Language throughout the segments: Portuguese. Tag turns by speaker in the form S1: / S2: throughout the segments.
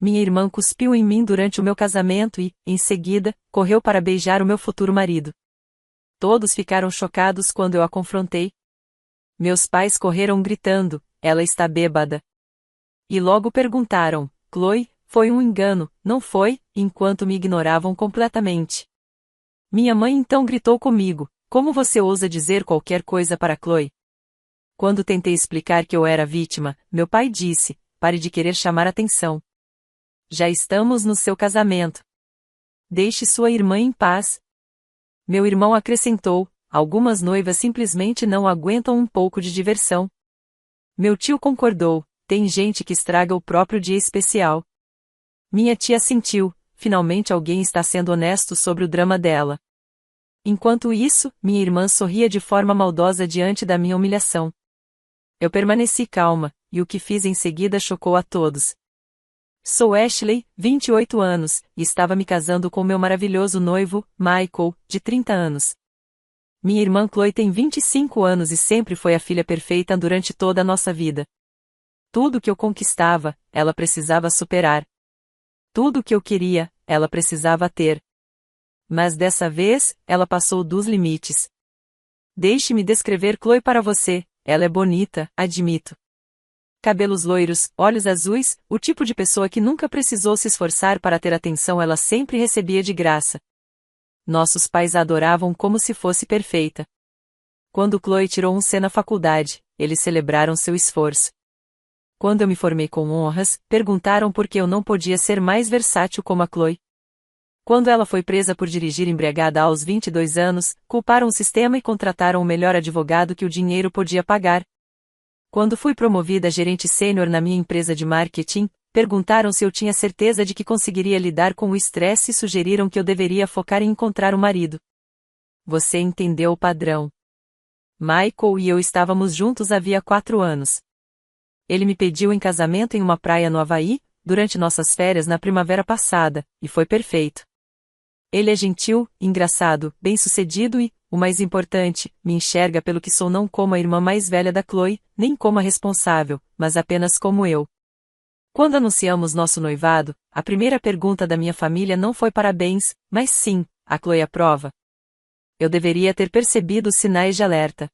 S1: Minha irmã cuspiu em mim durante o meu casamento e, em seguida, correu para beijar o meu futuro marido. Todos ficaram chocados quando eu a confrontei. Meus pais correram gritando: ela está bêbada. E logo perguntaram: Chloe, foi um engano, não foi? Enquanto me ignoravam completamente. Minha mãe então gritou comigo: como você ousa dizer qualquer coisa para Chloe? Quando tentei explicar que eu era vítima, meu pai disse: pare de querer chamar atenção. Já estamos no seu casamento. Deixe sua irmã em paz. Meu irmão acrescentou: algumas noivas simplesmente não aguentam um pouco de diversão. Meu tio concordou: tem gente que estraga o próprio dia especial. Minha tia sentiu: finalmente alguém está sendo honesto sobre o drama dela. Enquanto isso, minha irmã sorria de forma maldosa diante da minha humilhação. Eu permaneci calma, e o que fiz em seguida chocou a todos. Sou Ashley, 28 anos, e estava me casando com meu maravilhoso noivo, Michael, de 30 anos. Minha irmã Chloe tem 25 anos e sempre foi a filha perfeita durante toda a nossa vida. Tudo que eu conquistava, ela precisava superar. Tudo que eu queria, ela precisava ter. Mas dessa vez, ela passou dos limites. Deixe-me descrever Chloe para você, ela é bonita, admito. Cabelos loiros, olhos azuis, o tipo de pessoa que nunca precisou se esforçar para ter atenção, ela sempre recebia de graça. Nossos pais a adoravam como se fosse perfeita. Quando Chloe tirou um C na faculdade, eles celebraram seu esforço. Quando eu me formei com honras, perguntaram por que eu não podia ser mais versátil como a Chloe. Quando ela foi presa por dirigir embriagada aos 22 anos, culparam o sistema e contrataram o melhor advogado que o dinheiro podia pagar. Quando fui promovida a gerente sênior na minha empresa de marketing, perguntaram se eu tinha certeza de que conseguiria lidar com o estresse e sugeriram que eu deveria focar em encontrar um marido. Você entendeu o padrão. Michael e eu estávamos juntos havia 4 anos. Ele me pediu em casamento em uma praia no Havaí, durante nossas férias na primavera passada, e foi perfeito. Ele é gentil, engraçado, bem-sucedido e, o mais importante, me enxerga pelo que sou, não como a irmã mais velha da Chloe, nem como a responsável, mas apenas como eu. Quando anunciamos nosso noivado, a primeira pergunta da minha família não foi parabéns, mas sim: a Chloe aprova? Eu deveria ter percebido os sinais de alerta.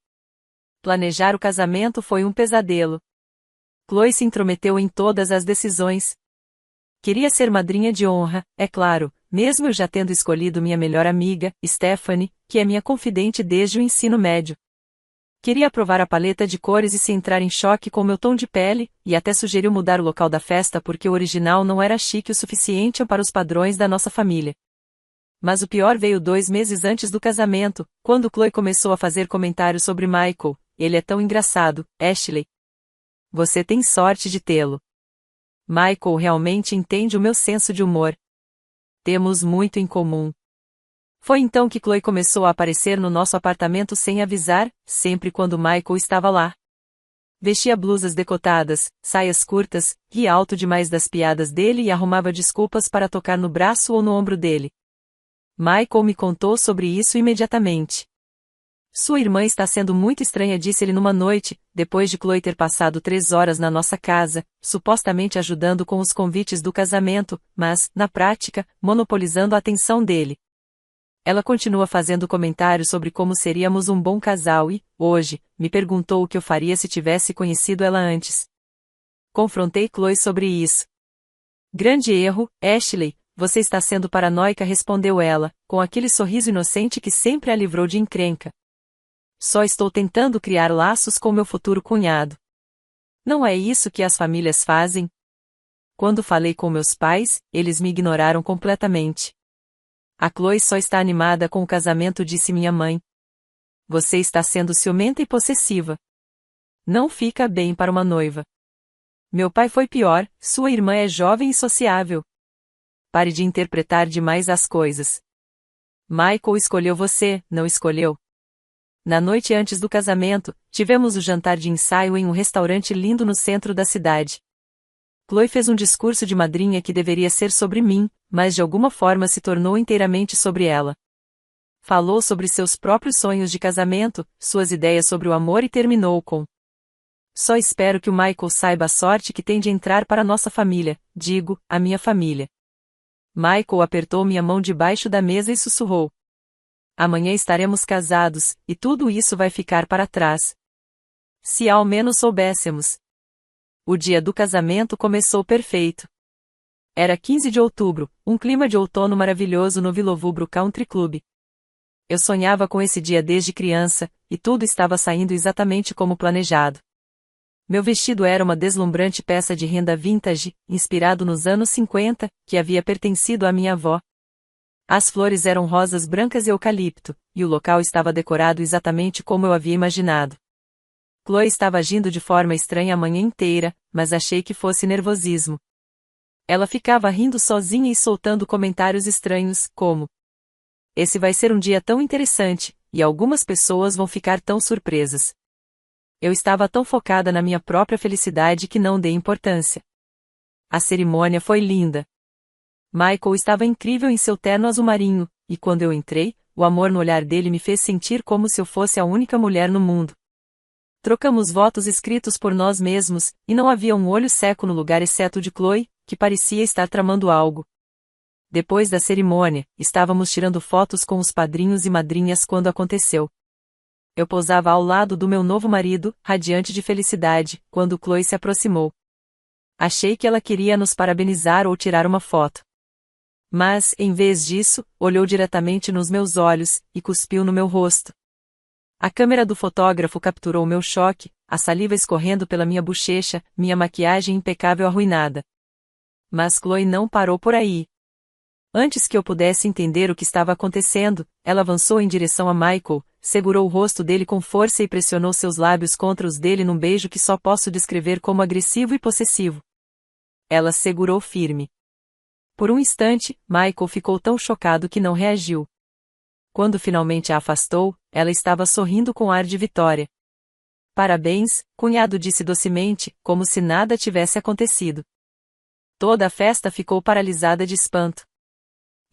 S1: Planejar o casamento foi um pesadelo. Chloe se intrometeu em todas as decisões. Queria ser madrinha de honra, é claro, mesmo eu já tendo escolhido minha melhor amiga, Stephanie, que é minha confidente desde o ensino médio. Queria provar a paleta de cores e se entrar em choque com meu tom de pele, e até sugeriu mudar o local da festa porque o original não era chique o suficiente para os padrões da nossa família. Mas o pior veio 2 meses antes do casamento, quando Chloe começou a fazer comentários sobre Michael: ele é tão engraçado, Ashley. Você tem sorte de tê-lo. Michael realmente entende o meu senso de humor. Temos muito em comum. Foi então que Chloe começou a aparecer no nosso apartamento sem avisar, sempre quando Michael estava lá. Vestia blusas decotadas, saias curtas, ria alto demais das piadas dele e arrumava desculpas para tocar no braço ou no ombro dele. Michael me contou sobre isso imediatamente. Sua irmã está sendo muito estranha, disse ele numa noite, depois de Chloe ter passado 3 horas na nossa casa, supostamente ajudando com os convites do casamento, mas, na prática, monopolizando a atenção dele. Ela continua fazendo comentários sobre como seríamos um bom casal e, hoje, me perguntou o que eu faria se tivesse conhecido ela antes. Confrontei Chloe sobre isso. Grande erro, Ashley, você está sendo paranoica, respondeu ela, com aquele sorriso inocente que sempre a livrou de encrenca. Só estou tentando criar laços com meu futuro cunhado. Não é isso que as famílias fazem? Quando falei com meus pais, eles me ignoraram completamente. A Chloe só está animada com o casamento, disse minha mãe. Você está sendo ciumenta e possessiva. Não fica bem para uma noiva. Meu pai foi pior, sua irmã é jovem e sociável. Pare de interpretar demais as coisas. Michael escolheu você, não escolheu? Na noite antes do casamento, tivemos o jantar de ensaio em um restaurante lindo no centro da cidade. Chloe fez um discurso de madrinha que deveria ser sobre mim, mas de alguma forma se tornou inteiramente sobre ela. Falou sobre seus próprios sonhos de casamento, suas ideias sobre o amor e terminou com: Só espero que o Michael saiba a sorte que tem de entrar para nossa família, digo, a minha família. Michael apertou minha mão debaixo da mesa e sussurrou. Amanhã estaremos casados, e tudo isso vai ficar para trás. Se ao menos soubéssemos. O dia do casamento começou perfeito. Era 15 de outubro, um clima de outono maravilhoso no Villovubro Country Club. Eu sonhava com esse dia desde criança, e tudo estava saindo exatamente como planejado. Meu vestido era uma deslumbrante peça de renda vintage, inspirado nos anos 50, que havia pertencido à minha avó. As flores eram rosas brancas e eucalipto, e o local estava decorado exatamente como eu havia imaginado. Chloe estava agindo de forma estranha a manhã inteira, mas achei que fosse nervosismo. Ela ficava rindo sozinha e soltando comentários estranhos, como: esse vai ser um dia tão interessante, e algumas pessoas vão ficar tão surpresas. Eu estava tão focada na minha própria felicidade que não dei importância. A cerimônia foi linda. Michael estava incrível em seu terno azul marinho, e quando eu entrei, o amor no olhar dele me fez sentir como se eu fosse a única mulher no mundo. Trocamos votos escritos por nós mesmos, e não havia um olho seco no lugar exceto de Chloe, que parecia estar tramando algo. Depois da cerimônia, estávamos tirando fotos com os padrinhos e madrinhas quando aconteceu. Eu pousava ao lado do meu novo marido, radiante de felicidade, quando Chloe se aproximou. Achei que ela queria nos parabenizar ou tirar uma foto. Mas, em vez disso, olhou diretamente nos meus olhos, e cuspiu no meu rosto. A câmera do fotógrafo capturou meu choque, a saliva escorrendo pela minha bochecha, minha maquiagem impecável arruinada. Mas Chloe não parou por aí. Antes que eu pudesse entender o que estava acontecendo, ela avançou em direção a Michael, segurou o rosto dele com força e pressionou seus lábios contra os dele num beijo que só posso descrever como agressivo e possessivo. Ela segurou firme. Por um instante, Michael ficou tão chocado que não reagiu. Quando finalmente a afastou, ela estava sorrindo com ar de vitória. Parabéns, cunhado, disse docemente, como se nada tivesse acontecido. Toda a festa ficou paralisada de espanto.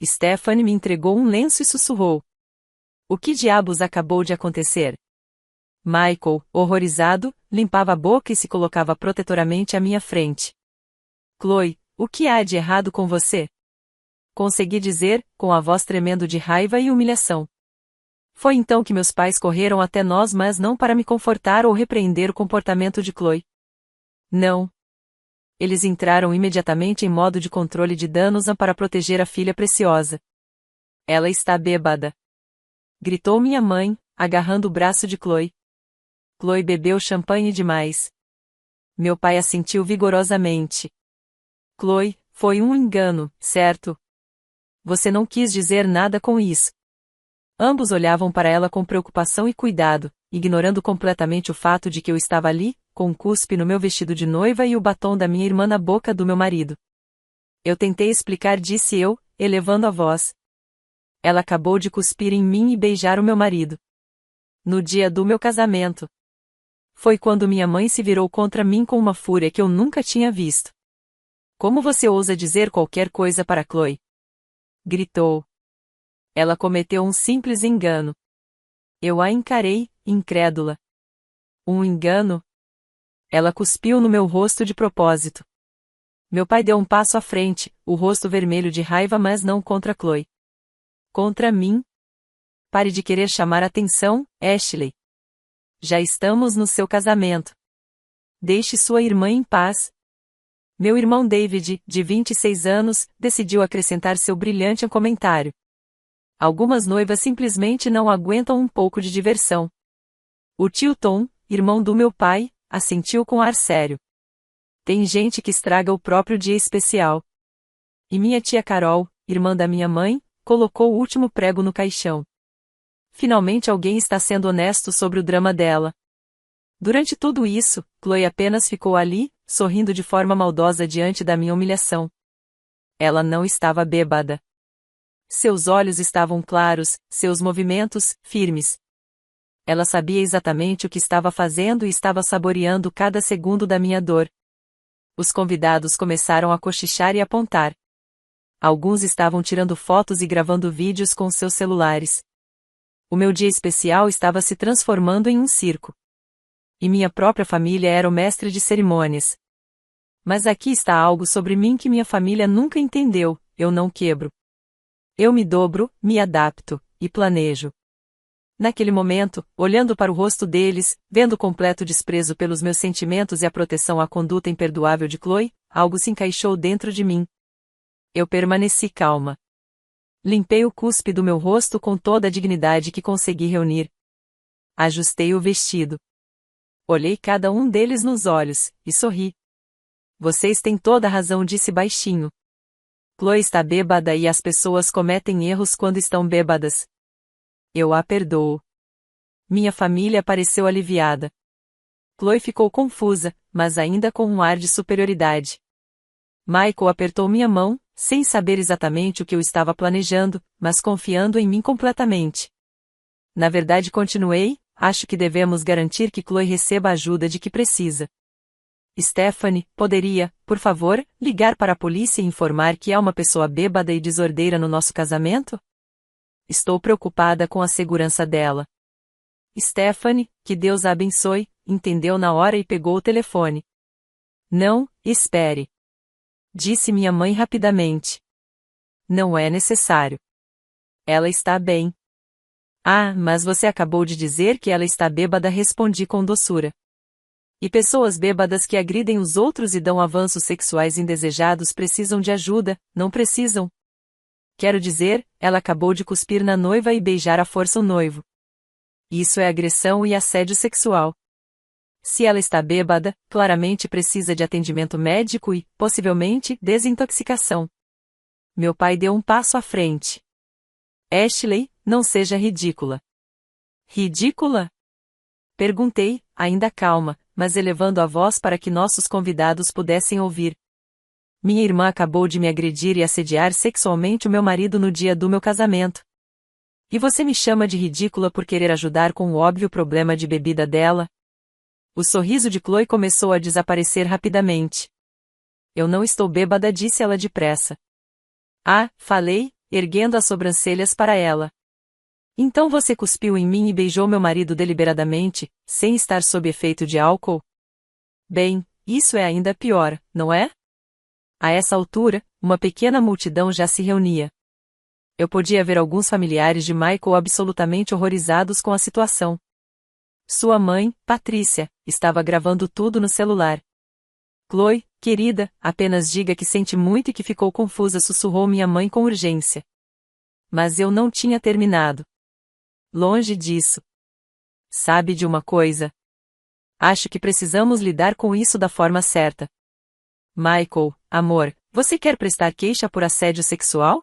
S1: Stephanie me entregou um lenço e sussurrou: o que diabos acabou de acontecer? Michael, horrorizado, limpava a boca e se colocava protetoramente à minha frente. Chloe, o que há de errado com você? Consegui dizer, com a voz tremendo de raiva e humilhação. Foi então que meus pais correram até nós, mas não para me confortar ou repreender o comportamento de Chloe. Não. Eles entraram imediatamente em modo de controle de danos para proteger a filha preciosa. Ela está bêbada, gritou minha mãe, agarrando o braço de Chloe. Chloe bebeu champanhe demais. Meu pai assentiu vigorosamente. Chloe, foi um engano, certo? Você não quis dizer nada com isso. Ambos olhavam para ela com preocupação e cuidado, ignorando completamente o fato de que eu estava ali, com um cuspe no meu vestido de noiva e o batom da minha irmã na boca do meu marido. Eu tentei explicar, disse eu, elevando a voz. Ela acabou de cuspir em mim e beijar o meu marido. No dia do meu casamento. Foi quando minha mãe se virou contra mim com uma fúria que eu nunca tinha visto. Como você ousa dizer qualquer coisa para Chloe? Gritou. Ela cometeu um simples engano. Eu a encarei, incrédula. Um engano? Ela cuspiu no meu rosto de propósito. Meu pai deu um passo à frente, o rosto vermelho de raiva, mas não contra Chloe. Contra mim? Pare de querer chamar atenção, Ashley. Já estamos no seu casamento. Deixe sua irmã em paz. Meu irmão David, de 26 anos, decidiu acrescentar seu brilhante comentário. Algumas noivas simplesmente não aguentam um pouco de diversão. O tio Tom, irmão do meu pai, assentiu com ar sério. Tem gente que estraga o próprio dia especial. E minha tia Carol, irmã da minha mãe, colocou o último prego no caixão. Finalmente alguém está sendo honesto sobre o drama dela. Durante tudo isso, Chloe apenas ficou ali, sorrindo de forma maldosa diante da minha humilhação. Ela não estava bêbada. Seus olhos estavam claros, seus movimentos, firmes. Ela sabia exatamente o que estava fazendo e estava saboreando cada segundo da minha dor. Os convidados começaram a cochichar e apontar. Alguns estavam tirando fotos e gravando vídeos com seus celulares. O meu dia especial estava se transformando em um circo. e minha própria família era o mestre de cerimônias. Mas aqui está algo sobre mim que minha família nunca entendeu: eu não quebro. Eu me dobro, me adapto, e planejo. Naquele momento, olhando para o rosto deles, vendo o completo desprezo pelos meus sentimentos e a proteção à conduta imperdoável de Chloe, algo se encaixou dentro de mim. Eu permaneci calma. Limpei o cuspe do meu rosto com toda a dignidade que consegui reunir. Ajustei o vestido. Olhei cada um deles nos olhos, e sorri. Vocês têm toda a razão, disse baixinho. Chloe está bêbada e as pessoas cometem erros quando estão bêbadas. Eu a perdoo. Minha família pareceu aliviada. Chloe ficou confusa, mas ainda com um ar de superioridade. Michael apertou minha mão, sem saber exatamente o que eu estava planejando, mas confiando em mim completamente. Na verdade, continuei: acho que devemos garantir que Chloe receba a ajuda de que precisa. Stephanie, poderia, por favor, ligar para a polícia e informar que há uma pessoa bêbada e desordeira no nosso casamento? Estou preocupada com a segurança dela. Stephanie, que Deus a abençoe, entendeu na hora e pegou o telefone. Não, espere. Disse minha mãe rapidamente. Não é necessário. Ela está bem. Ah, mas você acabou de dizer que ela está bêbada, respondi com doçura. E pessoas bêbadas que agridem os outros e dão avanços sexuais indesejados precisam de ajuda, não precisam? Quero dizer, ela acabou de cuspir na noiva e beijar à força o noivo. Isso é agressão e assédio sexual. Se ela está bêbada, claramente precisa de atendimento médico e, possivelmente, desintoxicação. Meu pai deu um passo à frente. Ashley, não seja ridícula. Ridícula? Perguntei, ainda calma, mas elevando a voz para que nossos convidados pudessem ouvir. Minha irmã acabou de me agredir e assediar sexualmente o meu marido no dia do meu casamento. E você me chama de ridícula por querer ajudar com o óbvio problema de bebida dela? O sorriso de Chloe começou a desaparecer rapidamente. Eu não estou bêbada, disse ela depressa. Ah, falei, erguendo as sobrancelhas para ela. Então você cuspiu em mim e beijou meu marido deliberadamente, sem estar sob efeito de álcool? Bem, isso é ainda pior, não é? A essa altura, uma pequena multidão já se reunia. Eu podia ver alguns familiares de Michael absolutamente horrorizados com a situação. Sua mãe, Patrícia, estava gravando tudo no celular. Chloe, querida, apenas diga que sente muito e que ficou confusa, sussurrou minha mãe com urgência. Mas eu não tinha terminado. Longe disso. Sabe de uma coisa? Acho que precisamos lidar com isso da forma certa. Michael, amor, você quer prestar queixa por assédio sexual?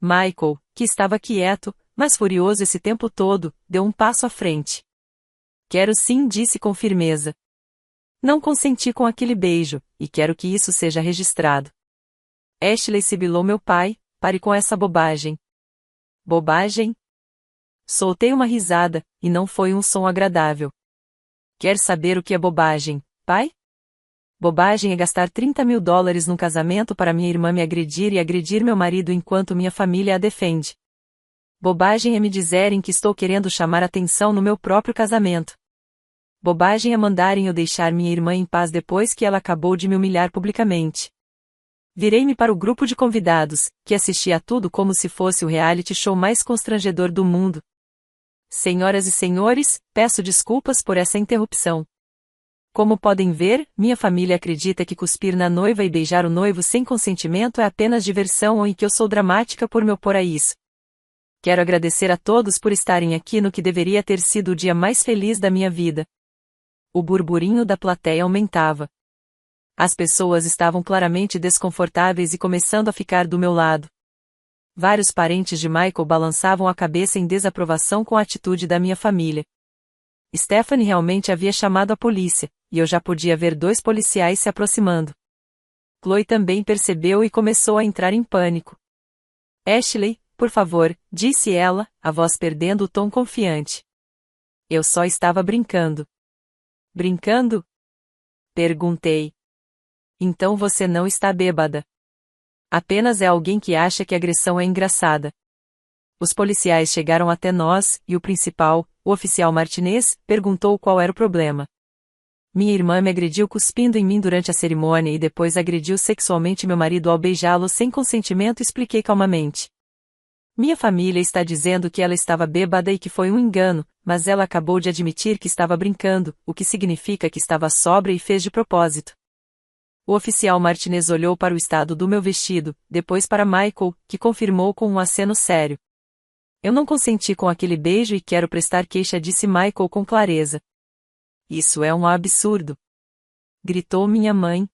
S1: Michael, que estava quieto, mas furioso esse tempo todo, deu um passo à frente. Quero sim, disse com firmeza. Não consenti com aquele beijo, e quero que isso seja registrado. Ashley sibilou: meu pai, pare com essa bobagem. Bobagem? Soltei uma risada, e não foi um som agradável. Quer saber o que é bobagem, pai? Bobagem é gastar $30.000 num casamento para minha irmã me agredir e agredir meu marido enquanto minha família a defende. Bobagem é me dizerem que estou querendo chamar atenção no meu próprio casamento. Bobagem é mandarem eu deixar minha irmã em paz depois que ela acabou de me humilhar publicamente. Virei-me para o grupo de convidados, que assistia a tudo como se fosse o reality show mais constrangedor do mundo. Senhoras e senhores, peço desculpas por essa interrupção. Como podem ver, minha família acredita que cuspir na noiva e beijar o noivo sem consentimento é apenas diversão ou em que eu sou dramática por me opor a isso. Quero agradecer a todos por estarem aqui no que deveria ter sido o dia mais feliz da minha vida. O burburinho da plateia aumentava. As pessoas estavam claramente desconfortáveis e começando a ficar do meu lado. Vários parentes de Michael balançavam a cabeça em desaprovação com a atitude da minha família. Stephanie realmente havia chamado a polícia, e eu já podia ver 2 policiais se aproximando. Chloe também percebeu e começou a entrar em pânico. Ashley, por favor, disse ela, a voz perdendo o tom confiante. Eu só estava brincando. Brincando? Perguntei. Então você não está bêbada. Apenas é alguém que acha que a agressão é engraçada. Os policiais chegaram até nós, e o principal, o oficial Martinez, perguntou qual era o problema. Minha irmã me agrediu cuspindo em mim durante a cerimônia e depois agrediu sexualmente meu marido ao beijá-lo sem consentimento, expliquei calmamente. Minha família está dizendo que ela estava bêbada e que foi um engano, mas ela acabou de admitir que estava brincando, o que significa que estava sóbria e fez de propósito. O oficial Martinez olhou para o estado do meu vestido, depois para Michael, que confirmou com um aceno sério. Eu não consenti com aquele beijo e quero prestar queixa, disse Michael com clareza. Isso é um absurdo! Gritou minha mãe.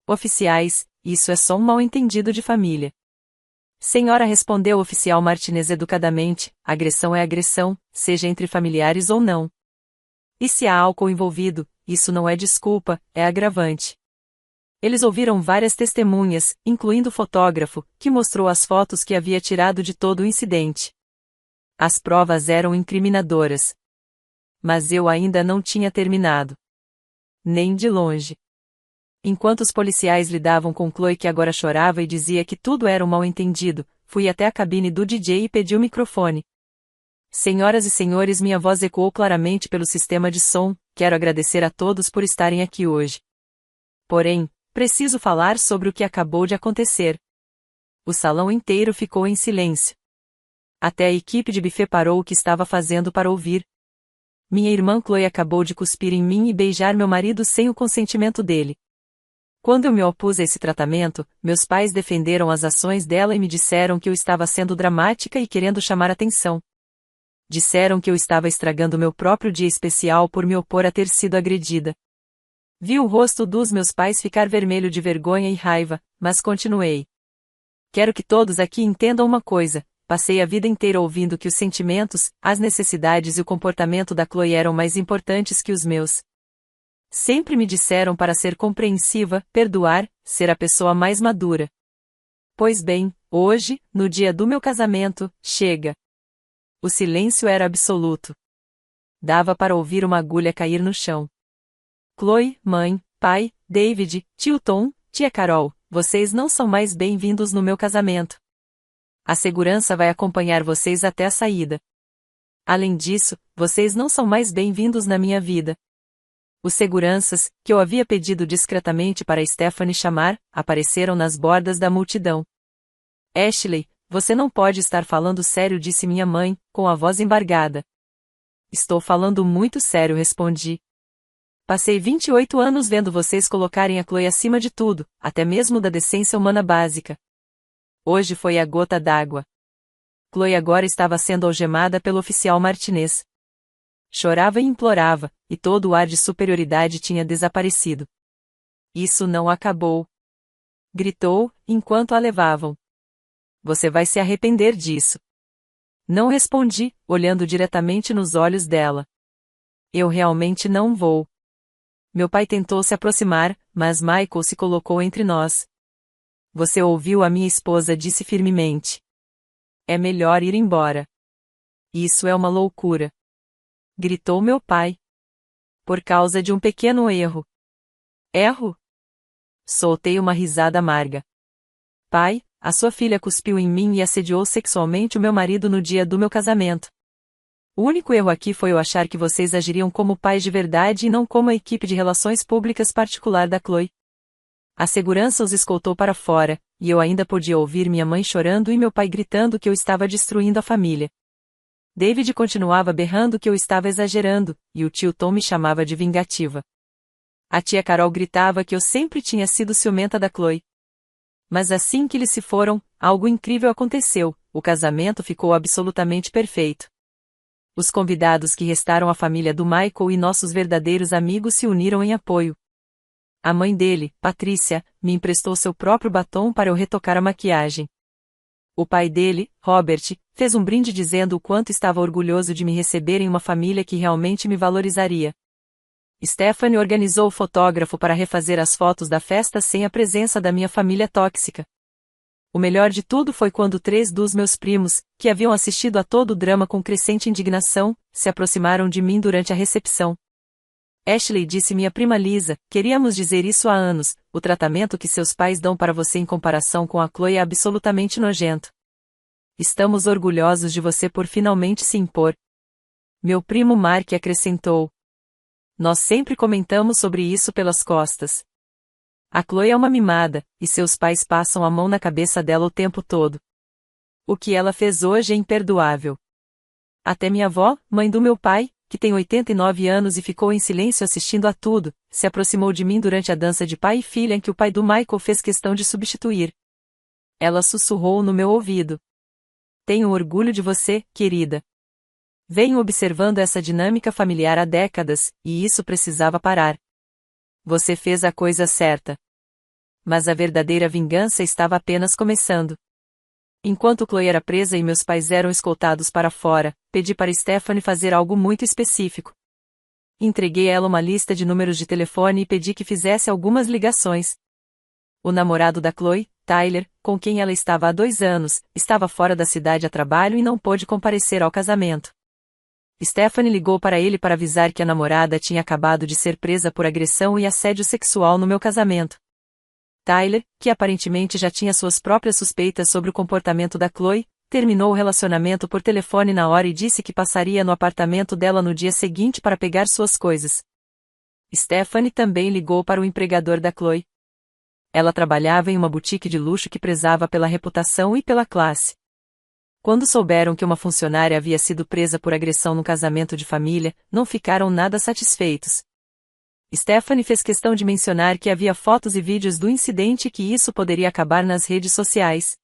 S1: Oficiais, isso é só um mal-entendido de família. Senhora, respondeu o oficial Martinez educadamente, agressão é agressão, seja entre familiares ou não. E se há álcool envolvido, isso não é desculpa, é agravante. Eles ouviram várias testemunhas, incluindo o fotógrafo, que mostrou as fotos que havia tirado de todo o incidente. As provas eram incriminadoras. Mas eu ainda não tinha terminado. Nem de longe. Enquanto os policiais lidavam com Chloe, que agora chorava e dizia que tudo era um mal-entendido, fui até a cabine do DJ e pedi o microfone. Senhoras e senhores, minha voz ecoou claramente pelo sistema de som, quero agradecer a todos por estarem aqui hoje. Porém, preciso falar sobre o que acabou de acontecer. O salão inteiro ficou em silêncio. Até a equipe de buffet parou o que estava fazendo para ouvir. Minha irmã Chloe acabou de cuspir em mim e beijar meu marido sem o consentimento dele. Quando eu me opus a esse tratamento, meus pais defenderam as ações dela e me disseram que eu estava sendo dramática e querendo chamar atenção. Disseram que eu estava estragando meu próprio dia especial por me opor a ter sido agredida. Vi o rosto dos meus pais ficar vermelho de vergonha e raiva, mas continuei. Quero que todos aqui entendam uma coisa. Passei a vida inteira ouvindo que os sentimentos, as necessidades e o comportamento da Chloe eram mais importantes que os meus. Sempre me disseram para ser compreensiva, perdoar, ser a pessoa mais madura. Pois bem, hoje, no dia do meu casamento, chega. O silêncio era absoluto. Dava para ouvir uma agulha cair no chão. Chloe, mãe, pai, David, tio Tom, tia Carol, vocês não são mais bem-vindos no meu casamento. A segurança vai acompanhar vocês até a saída. Além disso, vocês não são mais bem-vindos na minha vida. Os seguranças, que eu havia pedido discretamente para Stephanie chamar, apareceram nas bordas da multidão. Ashley, você não pode estar falando sério, disse minha mãe, com a voz embargada. Estou falando muito sério, respondi. Passei 28 anos vendo vocês colocarem a Chloe acima de tudo, até mesmo da decência humana básica. Hoje foi a gota d'água. Chloe agora estava sendo algemada pelo oficial Martinez. Chorava e implorava, e todo o ar de superioridade tinha desaparecido. Isso não acabou. Gritou, enquanto a levavam. Você vai se arrepender disso. Não respondi, olhando diretamente nos olhos dela. Eu realmente não vou. Meu pai tentou se aproximar, mas Michael se colocou entre nós. Você ouviu, a minha esposa disse firmemente. É melhor ir embora. Isso é uma loucura. Gritou meu pai. Por causa de um pequeno erro. Erro? Soltei uma risada amarga. Pai, a sua filha cuspiu em mim e assediou sexualmente o meu marido no dia do meu casamento. O único erro aqui foi eu achar que vocês agiriam como pais de verdade e não como a equipe de relações públicas particular da Chloe. A segurança os escoltou para fora, e eu ainda podia ouvir minha mãe chorando e meu pai gritando que eu estava destruindo a família. David continuava berrando que eu estava exagerando, e o tio Tom me chamava de vingativa. A tia Carol gritava que eu sempre tinha sido ciumenta da Chloe. Mas assim que eles se foram, algo incrível aconteceu, o casamento ficou absolutamente perfeito. Os convidados que restaram, a família do Michael e nossos verdadeiros amigos, se uniram em apoio. A mãe dele, Patrícia, me emprestou seu próprio batom para eu retocar a maquiagem. O pai dele, Robert, fez um brinde dizendo o quanto estava orgulhoso de me receber em uma família que realmente me valorizaria. Stephanie organizou o fotógrafo para refazer as fotos da festa sem a presença da minha família tóxica. O melhor de tudo foi quando 3 dos meus primos, que haviam assistido a todo o drama com crescente indignação, se aproximaram de mim durante a recepção. Ashley, disse minha prima Lisa, queríamos dizer isso há anos, o tratamento que seus pais dão para você em comparação com a Chloe é absolutamente nojento. Estamos orgulhosos de você por finalmente se impor. Meu primo Mark acrescentou. Nós sempre comentamos sobre isso pelas costas. A Chloe é uma mimada, e seus pais passam a mão na cabeça dela o tempo todo. O que ela fez hoje é imperdoável. Até minha avó, mãe do meu pai, que tem 89 anos e ficou em silêncio assistindo a tudo, se aproximou de mim durante a dança de pai e filha em que o pai do Michael fez questão de substituir. Ela sussurrou no meu ouvido. Tenho orgulho de você, querida. Venho observando essa dinâmica familiar há décadas, e isso precisava parar. Você fez a coisa certa. Mas a verdadeira vingança estava apenas começando. Enquanto Chloe era presa e meus pais eram escoltados para fora, pedi para Stephanie fazer algo muito específico. Entreguei a ela uma lista de números de telefone e pedi que fizesse algumas ligações. O namorado da Chloe, Tyler, com quem ela estava há 2 anos, estava fora da cidade a trabalho e não pôde comparecer ao casamento. Stephanie ligou para ele para avisar que a namorada tinha acabado de ser presa por agressão e assédio sexual no meu casamento. Tyler, que aparentemente já tinha suas próprias suspeitas sobre o comportamento da Chloe, terminou o relacionamento por telefone na hora e disse que passaria no apartamento dela no dia seguinte para pegar suas coisas. Stephanie também ligou para o empregador da Chloe. Ela trabalhava em uma boutique de luxo que prezava pela reputação e pela classe. Quando souberam que uma funcionária havia sido presa por agressão no casamento de família, não ficaram nada satisfeitos. Stephanie fez questão de mencionar que havia fotos e vídeos do incidente e que isso poderia acabar nas redes sociais.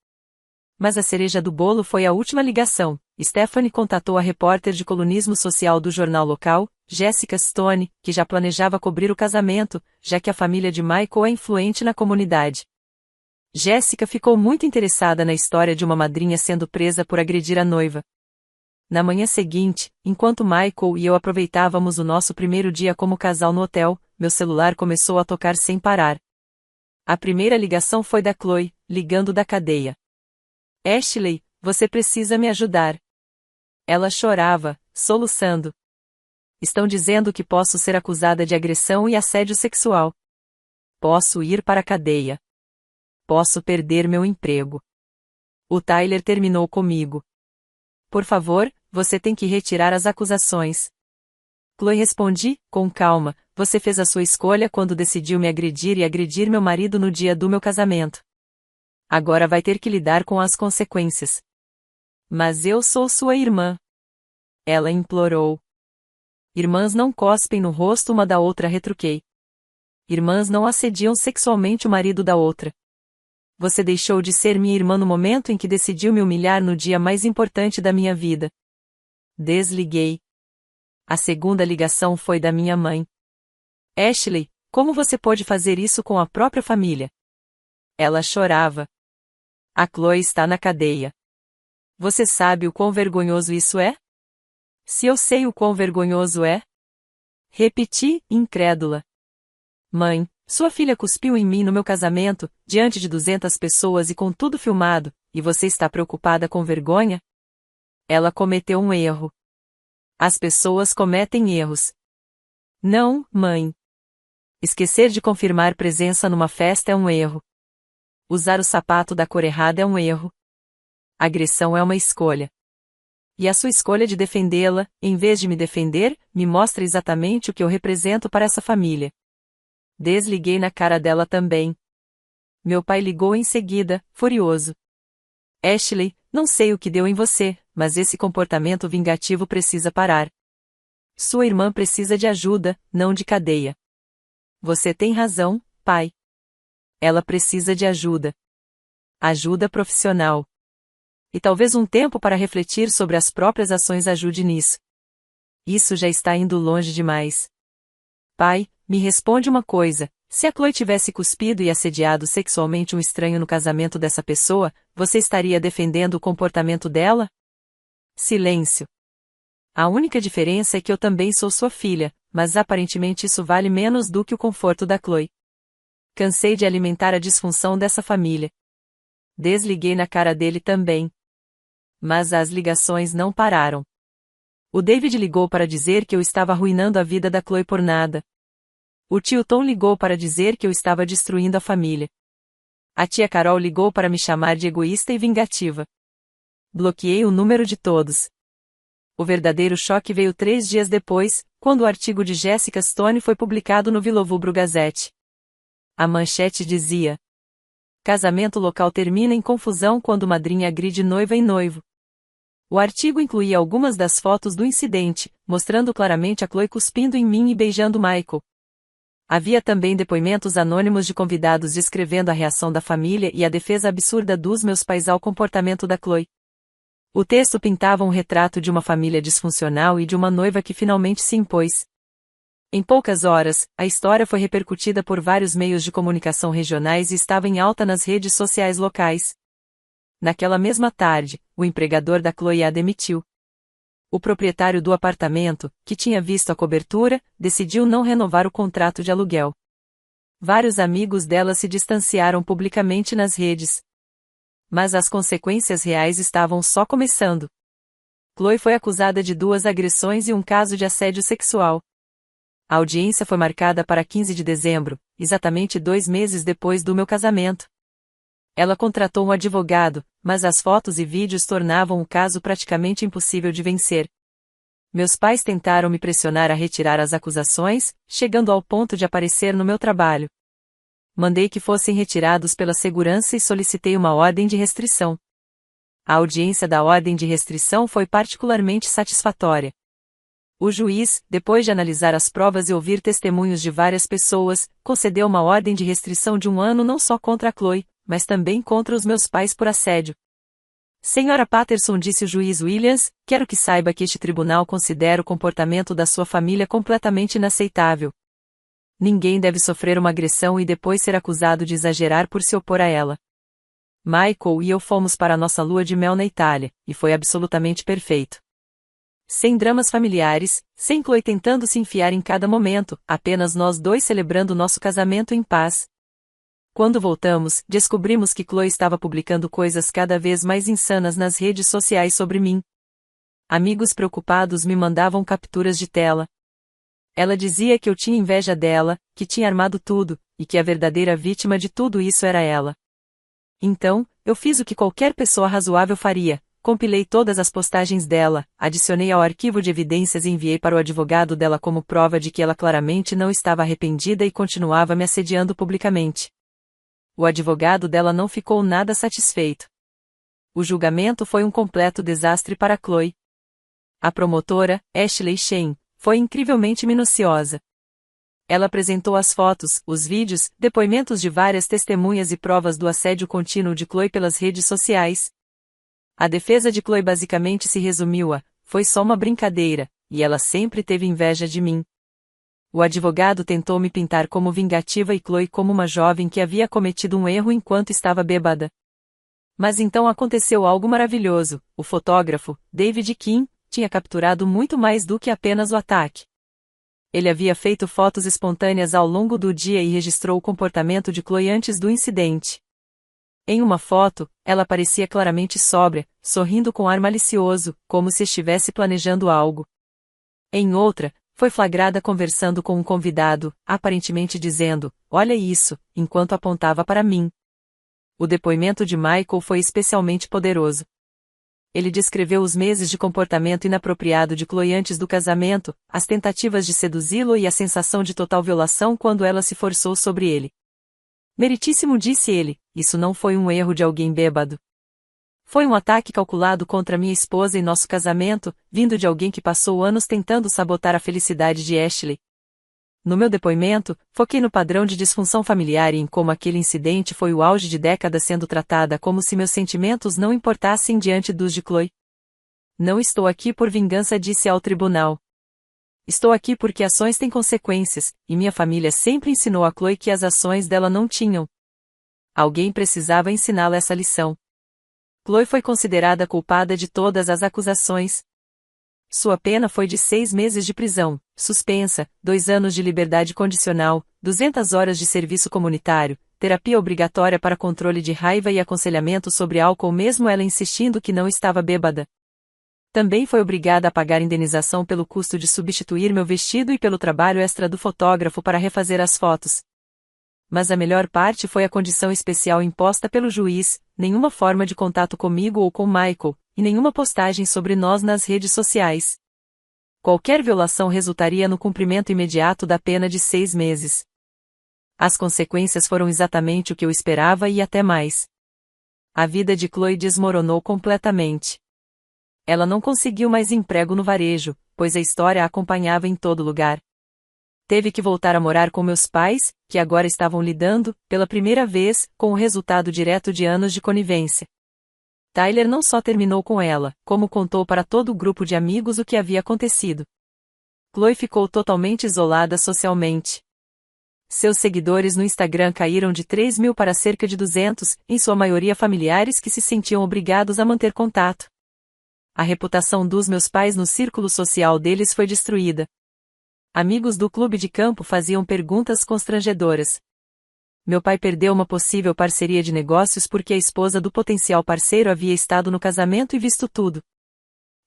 S1: Mas a cereja do bolo foi a última ligação. Stephanie contatou a repórter de colunismo social do jornal local, Jessica Stone, que já planejava cobrir o casamento, já que a família de Michael é influente na comunidade. Jessica ficou muito interessada na história de uma madrinha sendo presa por agredir a noiva. Na manhã seguinte, enquanto Michael e eu aproveitávamos o nosso primeiro dia como casal no hotel, meu celular começou a tocar sem parar. A primeira ligação foi da Chloe, ligando da cadeia. Ashley, você precisa me ajudar. Ela chorava, soluçando. Estão dizendo que posso ser acusada de agressão e assédio sexual. Posso ir para a cadeia. Posso perder meu emprego. O Tyler terminou comigo. Por favor, você tem que retirar as acusações. Chloe respondi, com calma, você fez a sua escolha quando decidiu me agredir e agredir meu marido no dia do meu casamento. Agora vai ter que lidar com as consequências. Mas eu sou sua irmã. Ela implorou. Irmãs não cospem no rosto uma da outra, retruquei. Irmãs não assediam sexualmente o marido da outra. Você deixou de ser minha irmã no momento em que decidiu me humilhar no dia mais importante da minha vida. Desliguei. A segunda ligação foi da minha mãe. Ashley, como você pode fazer isso com a própria família? Ela chorava. A Chloe está na cadeia. Você sabe o quão vergonhoso isso é? Se eu sei o quão vergonhoso é? Repeti, incrédula. Mãe, sua filha cuspiu em mim no meu casamento, diante de 200 pessoas e com tudo filmado, e você está preocupada com vergonha? Ela cometeu um erro. As pessoas cometem erros. Não, mãe. Esquecer de confirmar presença numa festa é um erro. Usar o sapato da cor errada é um erro. Agressão é uma escolha. E a sua escolha de defendê-la, em vez de me defender, me mostra exatamente o que eu represento para essa família. Desliguei na cara dela também. Meu pai ligou em seguida, furioso. Ashley, não sei o que deu em você, mas esse comportamento vingativo precisa parar. Sua irmã precisa de ajuda, não de cadeia. Você tem razão, pai. Ela precisa de ajuda. Ajuda profissional. E talvez um tempo para refletir sobre as próprias ações ajude nisso. Isso já está indo longe demais. Pai, me responde uma coisa, se a Chloe tivesse cuspido e assediado sexualmente um estranho no casamento dessa pessoa, você estaria defendendo o comportamento dela? Silêncio. A única diferença é que eu também sou sua filha, mas aparentemente isso vale menos do que o conforto da Chloe. Cansei de alimentar a disfunção dessa família. Desliguei na cara dele também. Mas as ligações não pararam. O David ligou para dizer que eu estava arruinando a vida da Chloe por nada. O tio Tom ligou para dizer que eu estava destruindo a família. A tia Carol ligou para me chamar de egoísta e vingativa. Bloqueei o número de todos. O verdadeiro choque veio 3 dias depois, quando o artigo de Jessica Stone foi publicado no Villovubro Gazette. A manchete dizia: casamento local termina em confusão quando madrinha agride noiva e noivo. O artigo incluía algumas das fotos do incidente, mostrando claramente a Chloe cuspindo em mim e beijando Michael. Havia também depoimentos anônimos de convidados descrevendo a reação da família e a defesa absurda dos meus pais ao comportamento da Chloe. O texto pintava um retrato de uma família disfuncional e de uma noiva que finalmente se impôs. Em poucas horas, a história foi repercutida por vários meios de comunicação regionais e estava em alta nas redes sociais locais. Naquela mesma tarde, o empregador da Chloe a demitiu. O proprietário do apartamento, que tinha visto a cobertura, decidiu não renovar o contrato de aluguel. Vários amigos dela se distanciaram publicamente nas redes. Mas as consequências reais estavam só começando. Chloe foi acusada de 2 agressões e um caso de assédio sexual. A audiência foi marcada para 15 de dezembro, exatamente 2 meses depois do meu casamento. Ela contratou um advogado, mas as fotos e vídeos tornavam o caso praticamente impossível de vencer. Meus pais tentaram me pressionar a retirar as acusações, chegando ao ponto de aparecer no meu trabalho. Mandei que fossem retirados pela segurança e solicitei uma ordem de restrição. A audiência da ordem de restrição foi particularmente satisfatória. O juiz, depois de analisar as provas e ouvir testemunhos de várias pessoas, concedeu uma ordem de restrição de 1 ano não só contra a Chloe, mas também contra os meus pais por assédio. Senhora Patterson, disse o juiz Williams, quero que saiba que este tribunal considera o comportamento da sua família completamente inaceitável. Ninguém deve sofrer uma agressão e depois ser acusado de exagerar por se opor a ela. Michael e eu fomos para nossa lua de mel na Itália, e foi absolutamente perfeito. Sem dramas familiares, sem Chloe tentando se enfiar em cada momento, apenas nós dois celebrando nosso casamento em paz. Quando voltamos, descobrimos que Chloe estava publicando coisas cada vez mais insanas nas redes sociais sobre mim. Amigos preocupados me mandavam capturas de tela. Ela dizia que eu tinha inveja dela, que tinha armado tudo, e que a verdadeira vítima de tudo isso era ela. Então, eu fiz o que qualquer pessoa razoável faria, compilei todas as postagens dela, adicionei ao arquivo de evidências e enviei para o advogado dela como prova de que ela claramente não estava arrependida e continuava me assediando publicamente. O advogado dela não ficou nada satisfeito. O julgamento foi um completo desastre para Chloe. A promotora, Ashley Shane, foi incrivelmente minuciosa. Ela apresentou as fotos, os vídeos, depoimentos de várias testemunhas e provas do assédio contínuo de Chloe pelas redes sociais. A defesa de Chloe basicamente se resumiu a: foi só uma brincadeira, e ela sempre teve inveja de mim. O advogado tentou me pintar como vingativa e Chloe como uma jovem que havia cometido um erro enquanto estava bêbada. Mas então aconteceu algo maravilhoso: o fotógrafo, David Kim, tinha capturado muito mais do que apenas o ataque. Ele havia feito fotos espontâneas ao longo do dia e registrou o comportamento de Chloe antes do incidente. Em uma foto, ela parecia claramente sóbria, sorrindo com ar malicioso, como se estivesse planejando algo. Em outra, foi flagrada conversando com um convidado, aparentemente dizendo: "Olha isso", enquanto apontava para mim. O depoimento de Michael foi especialmente poderoso. Ele descreveu os meses de comportamento inapropriado de Chloe antes do casamento, as tentativas de seduzi-lo e a sensação de total violação quando ela se forçou sobre ele. "Meritíssimo", disse ele, "isso não foi um erro de alguém bêbado. Foi um ataque calculado contra minha esposa e nosso casamento, vindo de alguém que passou anos tentando sabotar a felicidade de Ashley." No meu depoimento, foquei no padrão de disfunção familiar e em como aquele incidente foi o auge de décadas sendo tratada como se meus sentimentos não importassem diante dos de Chloe. "Não estou aqui por vingança", disse ao tribunal. "Estou aqui porque ações têm consequências, e minha família sempre ensinou a Chloe que as ações dela não tinham. Alguém precisava ensiná-la essa lição." Chloe foi considerada culpada de todas as acusações. Sua pena foi de 6 meses de prisão, suspensa, 2 anos de liberdade condicional, 200 horas de serviço comunitário, terapia obrigatória para controle de raiva e aconselhamento sobre álcool mesmo ela insistindo que não estava bêbada. Também foi obrigada a pagar indenização pelo custo de substituir meu vestido e pelo trabalho extra do fotógrafo para refazer as fotos. Mas a melhor parte foi a condição especial imposta pelo juiz: nenhuma forma de contato comigo ou com Michael, e nenhuma postagem sobre nós nas redes sociais. Qualquer violação resultaria no cumprimento imediato da pena de 6 meses. As consequências foram exatamente o que eu esperava e até mais. A vida de Chloe desmoronou completamente. Ela não conseguiu mais emprego no varejo, pois a história a acompanhava em todo lugar. Teve que voltar a morar com meus pais, que agora estavam lidando, pela primeira vez, com o resultado direto de anos de conivência. Tyler não só terminou com ela, como contou para todo o grupo de amigos o que havia acontecido. Chloe ficou totalmente isolada socialmente. Seus seguidores no Instagram caíram de 3.000 para cerca de 200, em sua maioria familiares que se sentiam obrigados a manter contato. A reputação dos meus pais no círculo social deles foi destruída. Amigos do clube de campo faziam perguntas constrangedoras. Meu pai perdeu uma possível parceria de negócios porque a esposa do potencial parceiro havia estado no casamento e visto tudo.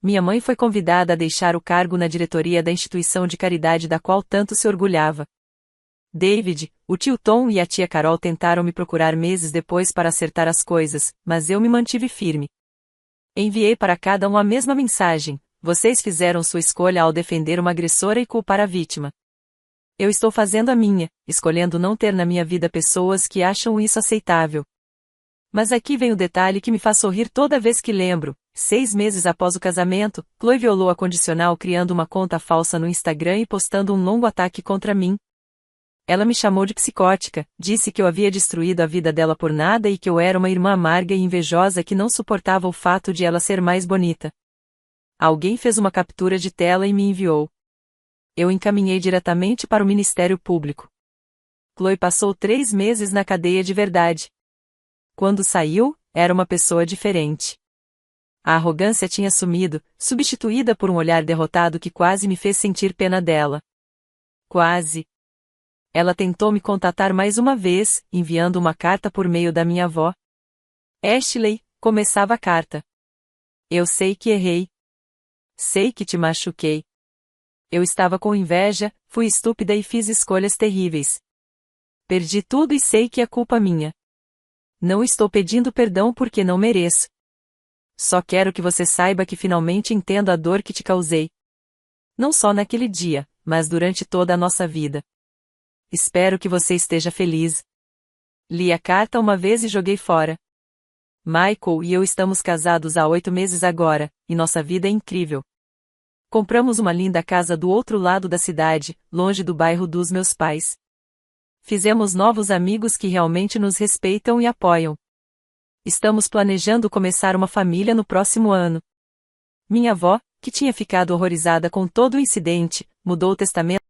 S1: Minha mãe foi convidada a deixar o cargo na diretoria da instituição de caridade da qual tanto se orgulhava. David, o tio Tom e a tia Carol tentaram me procurar meses depois para acertar as coisas, mas eu me mantive firme. Enviei para cada um a mesma mensagem: vocês fizeram sua escolha ao defender uma agressora e culpar a vítima. Eu estou fazendo a minha, escolhendo não ter na minha vida pessoas que acham isso aceitável. Mas aqui vem o detalhe que me faz sorrir toda vez que lembro. 6 meses após o casamento, Chloe violou a condicional criando uma conta falsa no Instagram e postando um longo ataque contra mim. Ela me chamou de psicótica, disse que eu havia destruído a vida dela por nada e que eu era uma irmã amarga e invejosa que não suportava o fato de ela ser mais bonita. Alguém fez uma captura de tela e me enviou. Eu encaminhei diretamente para o Ministério Público. Chloe passou 3 meses na cadeia de verdade. Quando saiu, era uma pessoa diferente. A arrogância tinha sumido, substituída por um olhar derrotado que quase me fez sentir pena dela. Quase. Ela tentou me contatar mais uma vez, enviando uma carta por meio da minha avó. Ashley, começava a carta. Eu sei que errei. Sei que te machuquei. Eu estava com inveja, fui estúpida e fiz escolhas terríveis. Perdi tudo e sei que é culpa minha. Não estou pedindo perdão porque não mereço. Só quero que você saiba que finalmente entendo a dor que te causei. Não só naquele dia, mas durante toda a nossa vida. Espero que você esteja feliz. Li a carta uma vez e joguei fora. Michael e eu estamos casados há 8 meses agora, e nossa vida é incrível. Compramos uma linda casa do outro lado da cidade, longe do bairro dos meus pais. Fizemos novos amigos que realmente nos respeitam e apoiam. Estamos planejando começar uma família no próximo ano. Minha avó, que tinha ficado horrorizada com todo o incidente, mudou o testamento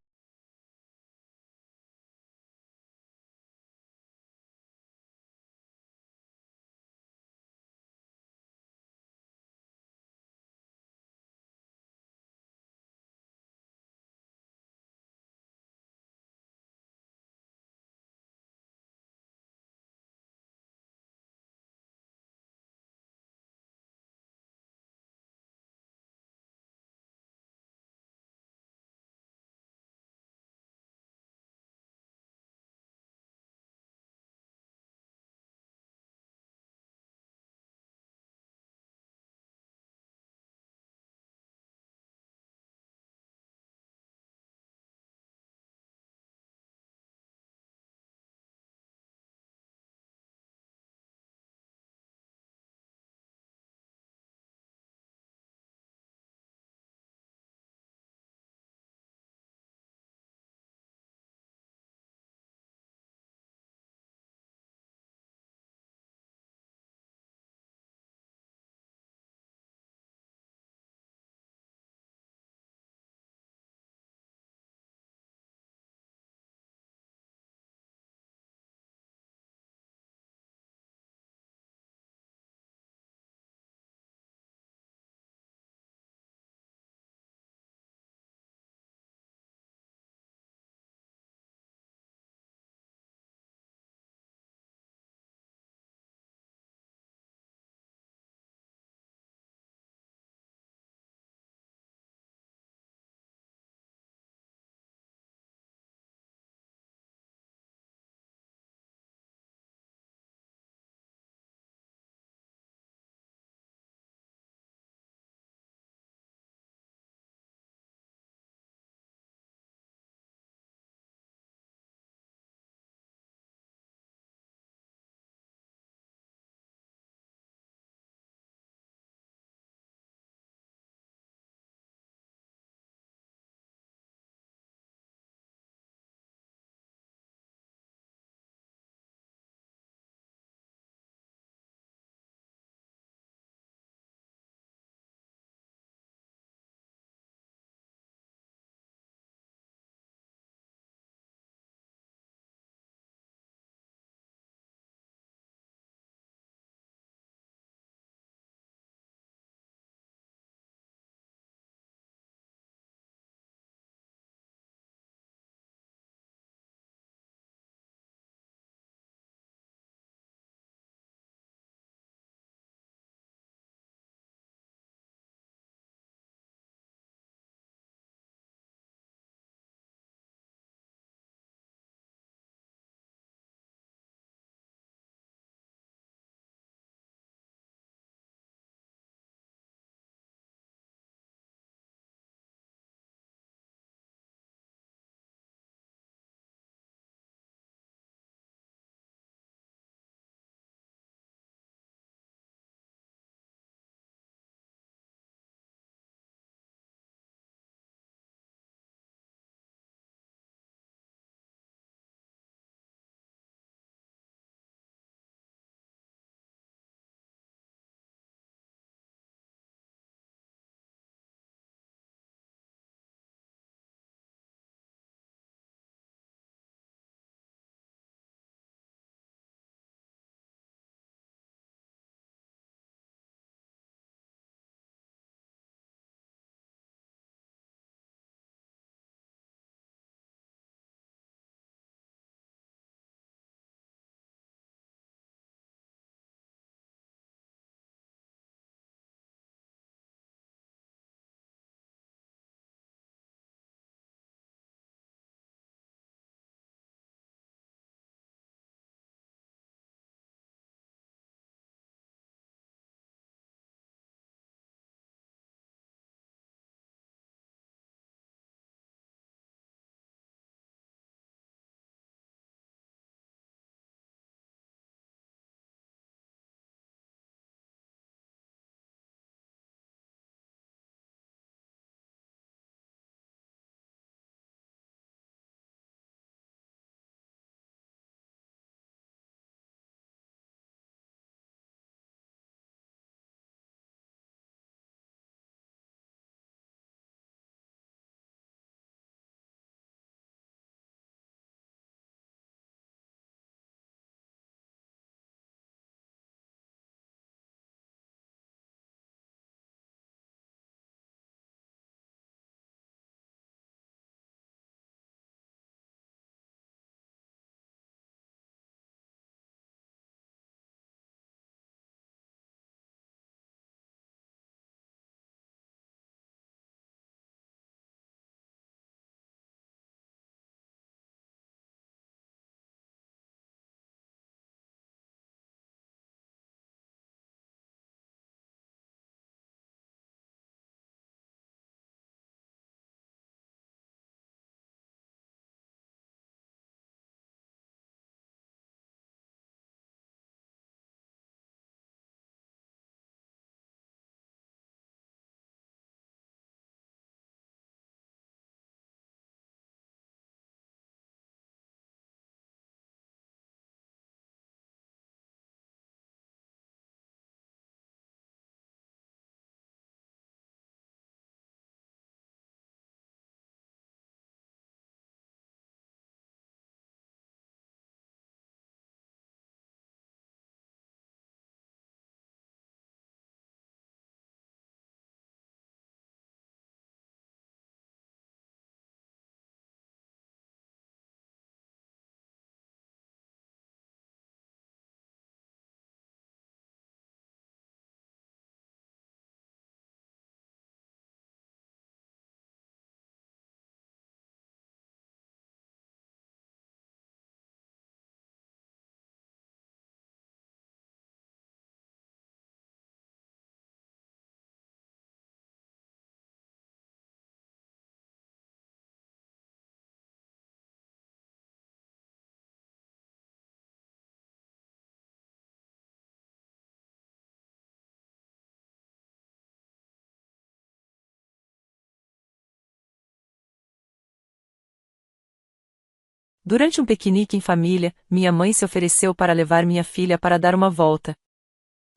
S1: Durante um piquenique em família, minha mãe se ofereceu para levar minha filha para dar uma volta.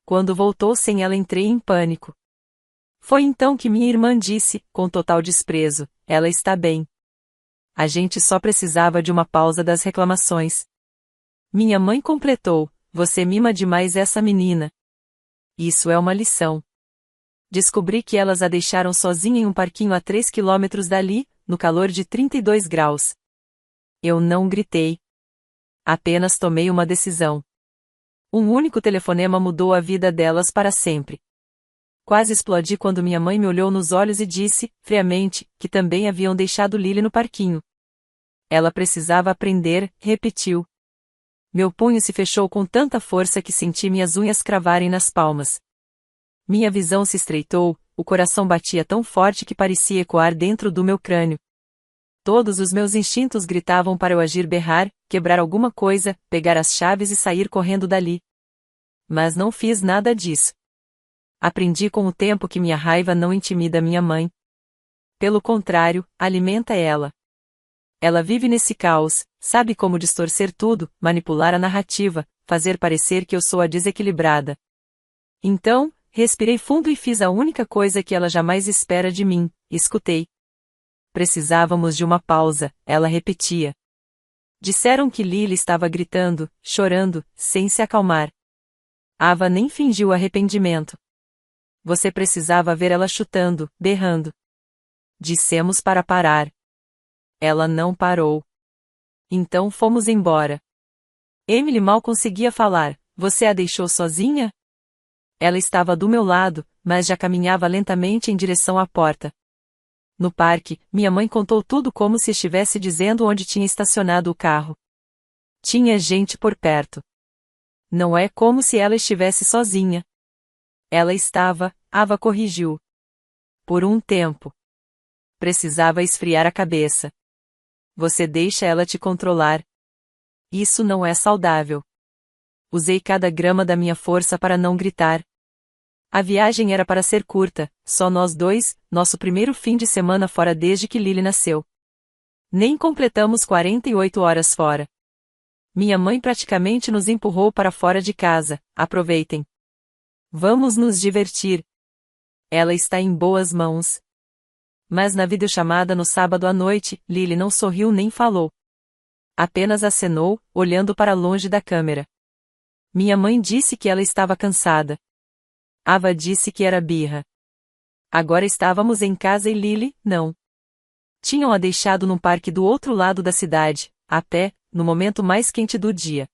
S1: Quando voltou sem ela, entrei em pânico. Foi então que minha irmã disse, com total desprezo: ela está bem. A gente só precisava de uma pausa das reclamações. Minha mãe completou: você mima demais essa menina. Isso é uma lição. Descobri que elas a deixaram sozinha em um parquinho a 3 quilômetros dali, no calor de 32 graus. Eu não gritei. Apenas tomei uma decisão. Um único telefonema mudou a vida delas para sempre. Quase explodi quando minha mãe me olhou nos olhos e disse, friamente, que também haviam deixado Lily no parquinho. Ela precisava aprender, repetiu. Meu punho se fechou com tanta força que senti minhas unhas cravarem nas palmas. Minha visão se estreitou, o coração batia tão forte que parecia ecoar dentro do meu crânio. Todos os meus instintos gritavam para eu agir, berrar, quebrar alguma coisa, pegar as chaves e sair correndo dali. Mas não fiz nada disso. Aprendi com o tempo que minha raiva não intimida minha mãe. Pelo contrário, alimenta ela. Ela vive nesse caos, sabe como distorcer tudo, manipular a narrativa, fazer parecer que eu sou a desequilibrada. Então, respirei fundo e fiz a única coisa que ela jamais espera de mim: escutei. Precisávamos de uma pausa, ela repetia. Disseram que Lily estava gritando, chorando, sem se acalmar. Ava nem fingiu arrependimento. Você precisava ver ela chutando, berrando. Dissemos para parar. Ela não parou. Então fomos embora. Emily mal conseguia falar: você a deixou sozinha? Ela estava do meu lado, mas já caminhava lentamente em direção à porta. No parque, minha mãe contou tudo como se estivesse dizendo onde tinha estacionado o carro. Tinha gente por perto. Não é como se ela estivesse sozinha. Ela estava, Ava corrigiu. Por um tempo. Precisava esfriar a cabeça. Você deixa ela te controlar. Isso não é saudável. Usei cada grama da minha força para não gritar. A viagem era para ser curta, só nós dois, nosso primeiro fim de semana fora desde que Lily nasceu. Nem completamos 48 horas fora. Minha mãe praticamente nos empurrou para fora de casa: aproveitem. Vamos nos divertir. Ela está em boas mãos. Mas na videochamada no sábado à noite, Lily não sorriu nem falou. Apenas acenou, olhando para longe da câmera. Minha mãe disse que ela estava cansada. Ava disse que era birra. Agora estávamos em casa e Lily, não. Tinham-a deixado num parque do outro lado da cidade, a pé, no momento mais quente do dia.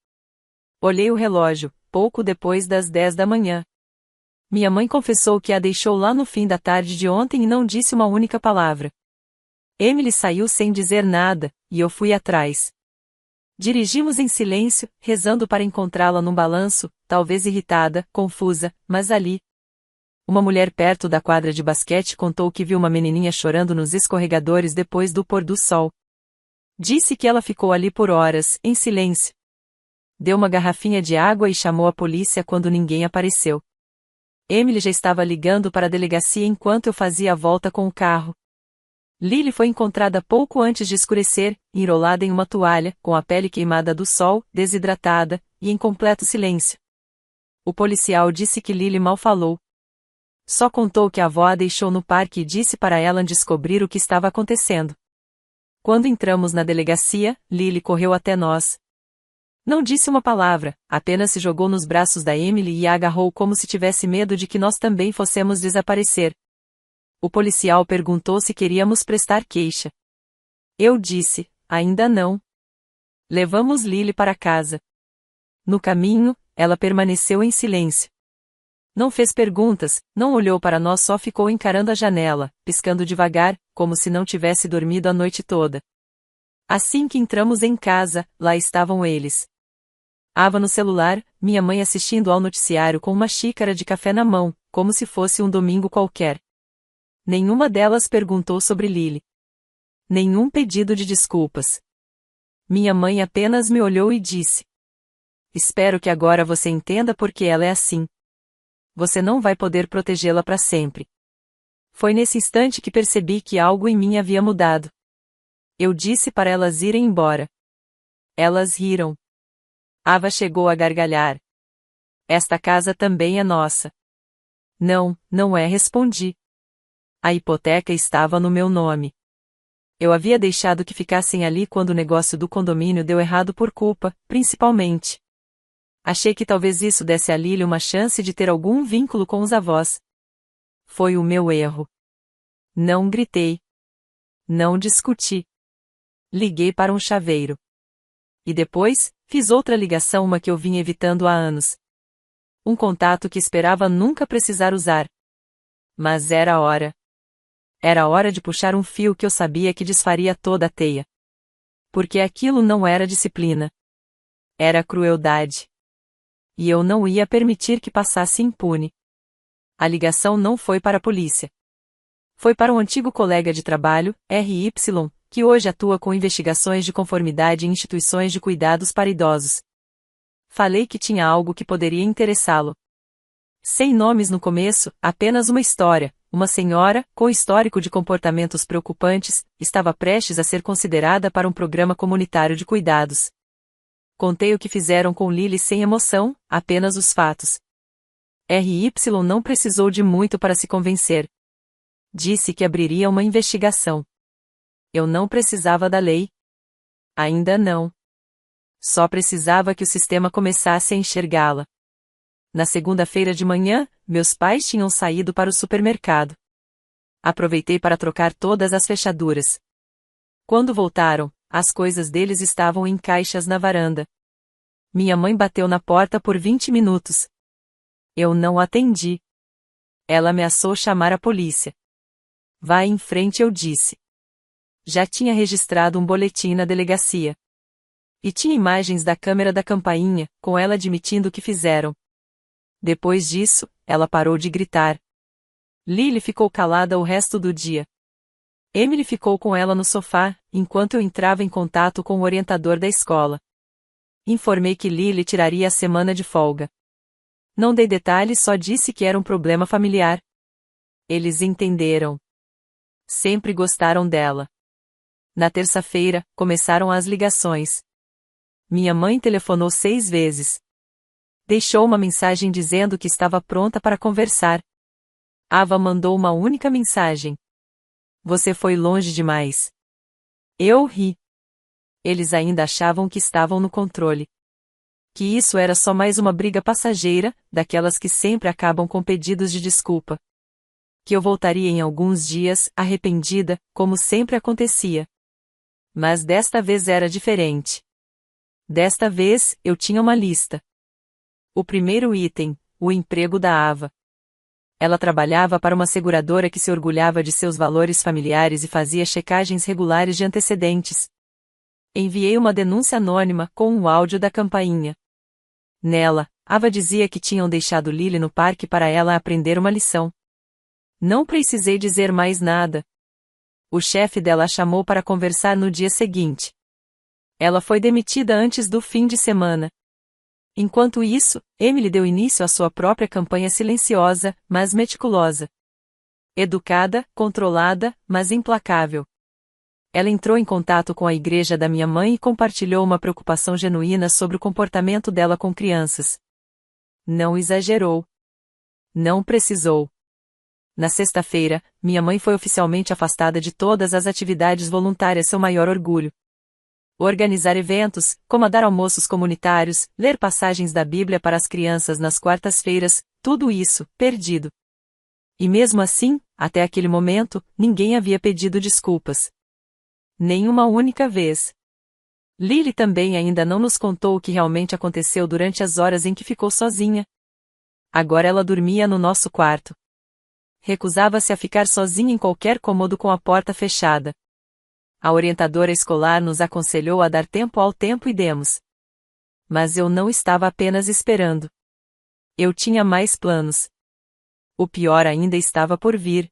S1: Olhei o relógio, pouco depois das 10 da manhã. Minha mãe confessou que a deixou lá no fim da tarde de ontem e não disse uma única palavra. Emily saiu sem dizer nada, e eu fui atrás. Dirigimos em silêncio, rezando para encontrá-la num balanço, talvez irritada, confusa, mas ali. Uma mulher perto da quadra de basquete contou que viu uma menininha chorando nos escorregadores depois do pôr do sol. Disse que ela ficou ali por horas, em silêncio. Deu uma garrafinha de água e chamou a polícia quando ninguém apareceu. Emily já estava ligando para a delegacia enquanto eu fazia a volta com o carro. Lily foi encontrada pouco antes de escurecer, enrolada em uma toalha, com a pele queimada do sol, desidratada, e em completo silêncio. O policial disse que Lily mal falou. Só contou que a avó a deixou no parque e disse para ela descobrir o que estava acontecendo. Quando entramos na delegacia, Lily correu até nós. Não disse uma palavra, apenas se jogou nos braços da Emily e a agarrou como se tivesse medo de que nós também fossemos desaparecer. O policial perguntou se queríamos prestar queixa. Eu disse: ainda não. Levamos Lily para casa. No caminho, ela permaneceu em silêncio. Não fez perguntas, não olhou para nós, só ficou encarando a janela, piscando devagar, como se não tivesse dormido a noite toda. Assim que entramos em casa, lá estavam eles. Ava no celular, minha mãe assistindo ao noticiário com uma xícara de café na mão, como se fosse um domingo qualquer. Nenhuma delas perguntou sobre Lily. Nenhum pedido de desculpas. Minha mãe apenas me olhou e disse: espero que agora você entenda por que ela é assim. Você não vai poder protegê-la para sempre. Foi nesse instante que percebi que algo em mim havia mudado. Eu disse para elas irem embora. Elas riram. Ava chegou a gargalhar. Esta casa também é nossa. Não, não é, respondi. A hipoteca estava no meu nome. Eu havia deixado que ficassem ali quando o negócio do condomínio deu errado por culpa, principalmente. Achei que talvez isso desse a Lily uma chance de ter algum vínculo com os avós. Foi o meu erro. Não gritei. Não discuti. Liguei para um chaveiro. E depois, fiz outra ligação, uma que eu vinha evitando há anos. Um contato que esperava nunca precisar usar. Mas era a hora. Era a hora de puxar um fio que eu sabia que desfaria toda a teia. Porque aquilo não era disciplina. Era crueldade. E eu não ia permitir que passasse impune. A ligação não foi para a polícia. Foi para um antigo colega de trabalho, R.Y., que hoje atua com investigações de conformidade em instituições de cuidados para idosos. Falei que tinha algo que poderia interessá-lo. Sem nomes no começo, apenas uma história. Uma senhora, com histórico de comportamentos preocupantes, estava prestes a ser considerada para um programa comunitário de cuidados. Contei o que fizeram com Lily sem emoção, apenas os fatos. R.Y. não precisou de muito para se convencer. Disse que abriria uma investigação. Eu não precisava da lei. Ainda não. Só precisava que o sistema começasse a enxergá-la. Na segunda-feira de manhã, meus pais tinham saído para o supermercado. Aproveitei para trocar todas as fechaduras. Quando voltaram, as coisas deles estavam em caixas na varanda. Minha mãe bateu na porta por 20 minutos. Eu não atendi. Ela ameaçou chamar a polícia. Vá em frente, eu disse. Já tinha registrado um boletim na delegacia. E tinha imagens da câmera da campainha, com ela admitindo o que fizeram. Depois disso, ela parou de gritar. Lily ficou calada o resto do dia. Emily ficou com ela no sofá, enquanto eu entrava em contato com o orientador da escola. Informei que Lily tiraria a semana de folga. Não dei detalhes, só disse que era um problema familiar. Eles entenderam. Sempre gostaram dela. Na terça-feira, começaram as ligações. Minha mãe telefonou 6 vezes. Deixou uma mensagem dizendo que estava pronta para conversar. Ava mandou uma única mensagem. Você foi longe demais. Eu ri. Eles ainda achavam que estavam no controle. Que isso era só mais uma briga passageira, daquelas que sempre acabam com pedidos de desculpa. Que eu voltaria em alguns dias, arrependida, como sempre acontecia. Mas desta vez era diferente. Desta vez, eu tinha uma lista. O primeiro item, o emprego da Ava. Ela trabalhava para uma seguradora que se orgulhava de seus valores familiares e fazia checagens regulares de antecedentes. Enviei uma denúncia anônima com o áudio da campainha. Nela, Ava dizia que tinham deixado Lily no parque para ela aprender uma lição. Não precisei dizer mais nada. O chefe dela a chamou para conversar no dia seguinte. Ela foi demitida antes do fim de semana. Enquanto isso, Emily deu início à sua própria campanha silenciosa, mas meticulosa. Educada, controlada, mas implacável. Ela entrou em contato com a igreja da minha mãe e compartilhou uma preocupação genuína sobre o comportamento dela com crianças. Não exagerou. Não precisou. Na sexta-feira, minha mãe foi oficialmente afastada de todas as atividades voluntárias, seu maior orgulho. Organizar eventos, como dar almoços comunitários, ler passagens da Bíblia para as crianças nas quartas-feiras, tudo isso, perdido. E mesmo assim, até aquele momento, ninguém havia pedido desculpas. Nem uma única vez. Lily também ainda não nos contou o que realmente aconteceu durante as horas em que ficou sozinha. Agora ela dormia no nosso quarto. Recusava-se a ficar sozinha em qualquer cômodo com a porta fechada. A orientadora escolar nos aconselhou a dar tempo ao tempo e demos. Mas eu não estava apenas esperando. Eu tinha mais planos. O pior ainda estava por vir.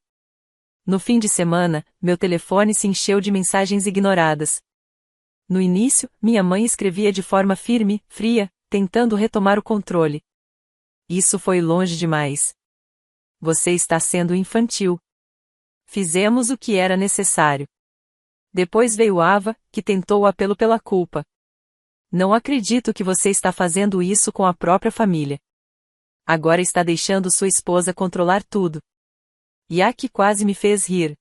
S1: No fim de semana, meu telefone se encheu de mensagens ignoradas. No início, minha mãe escrevia de forma firme, fria, tentando retomar o controle. Isso foi longe demais. Você está sendo infantil. Fizemos o que era necessário. Depois veio Ava, que tentou o apelo pela culpa. Não acredito que você está fazendo isso com a própria família. Agora está deixando sua esposa controlar tudo. Yaki quase me fez rir.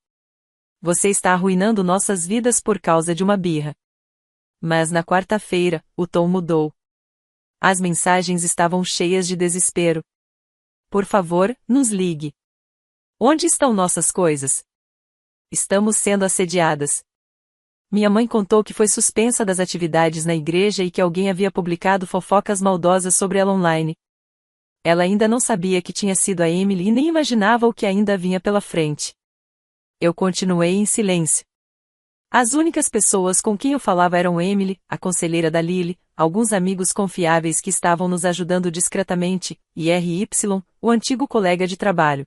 S1: Você está arruinando nossas vidas por causa de uma birra. Mas na quarta-feira, o tom mudou. As mensagens estavam cheias de desespero. Por favor, nos ligue. Onde estão nossas coisas? Estamos sendo assediadas. Minha mãe contou que foi suspensa das atividades na igreja e que alguém havia publicado fofocas maldosas sobre ela online. Ela ainda não sabia que tinha sido a Emily e nem imaginava o que ainda vinha pela frente. Eu continuei em silêncio. As únicas pessoas com quem eu falava eram Emily, a conselheira da Lily, alguns amigos confiáveis que estavam nos ajudando discretamente, e R.Y., o antigo colega de trabalho.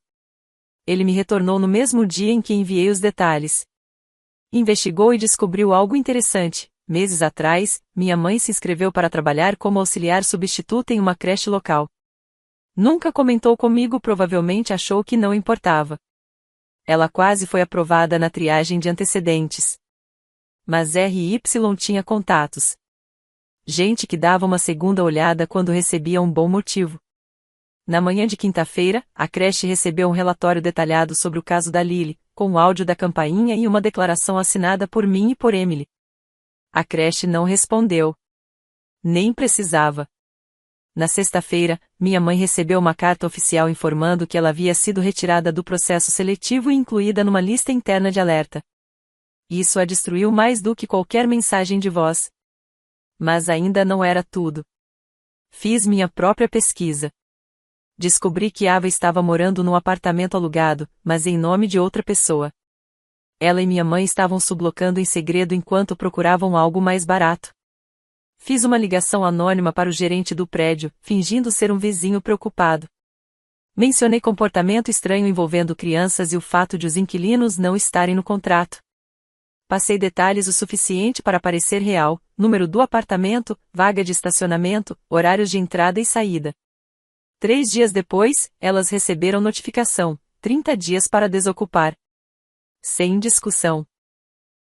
S1: Ele me retornou no mesmo dia em que enviei os detalhes. Investigou e descobriu algo interessante. Meses atrás, minha mãe se inscreveu para trabalhar como auxiliar substituta em uma creche local. Nunca comentou comigo, provavelmente achou que não importava. Ela quase foi aprovada na triagem de antecedentes. Mas R.Y. tinha contatos. Gente que dava uma segunda olhada quando recebia um bom motivo. Na manhã de quinta-feira, a creche recebeu um relatório detalhado sobre o caso da Lily, com o áudio da campainha e uma declaração assinada por mim e por Emily. A creche não respondeu. Nem precisava. Na sexta-feira, minha mãe recebeu uma carta oficial informando que ela havia sido retirada do processo seletivo e incluída numa lista interna de alerta. Isso a destruiu mais do que qualquer mensagem de voz. Mas ainda não era tudo. Fiz minha própria pesquisa. Descobri que Ava estava morando num apartamento alugado, mas em nome de outra pessoa. Ela e minha mãe estavam sublocando em segredo enquanto procuravam algo mais barato. Fiz uma ligação anônima para o gerente do prédio, fingindo ser um vizinho preocupado. Mencionei comportamento estranho envolvendo crianças e o fato de os inquilinos não estarem no contrato. Passei detalhes o suficiente para parecer real: número do apartamento, vaga de estacionamento, horários de entrada e saída. 3 dias depois, elas receberam notificação: 30 dias para desocupar. Sem discussão.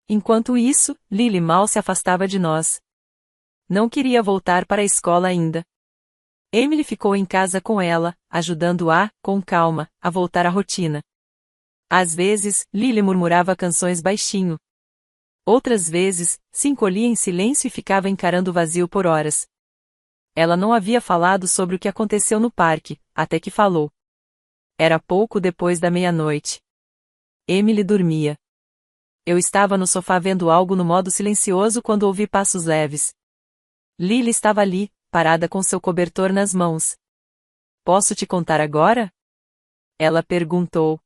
S1: Enquanto isso, Lily mal se afastava de nós. Não queria voltar para a escola ainda. Emily ficou em casa com ela, ajudando-a, com calma, a voltar à rotina. Às vezes, Lily murmurava canções baixinho. Outras vezes, se encolhia em silêncio e ficava encarando o vazio por horas. Ela não havia falado sobre o que aconteceu no parque, até que falou. Era pouco depois da meia-noite. Emily dormia. Eu estava no sofá vendo algo no modo silencioso quando ouvi passos leves. Lily estava ali, parada com seu cobertor nas mãos. Posso te contar agora? Ela perguntou.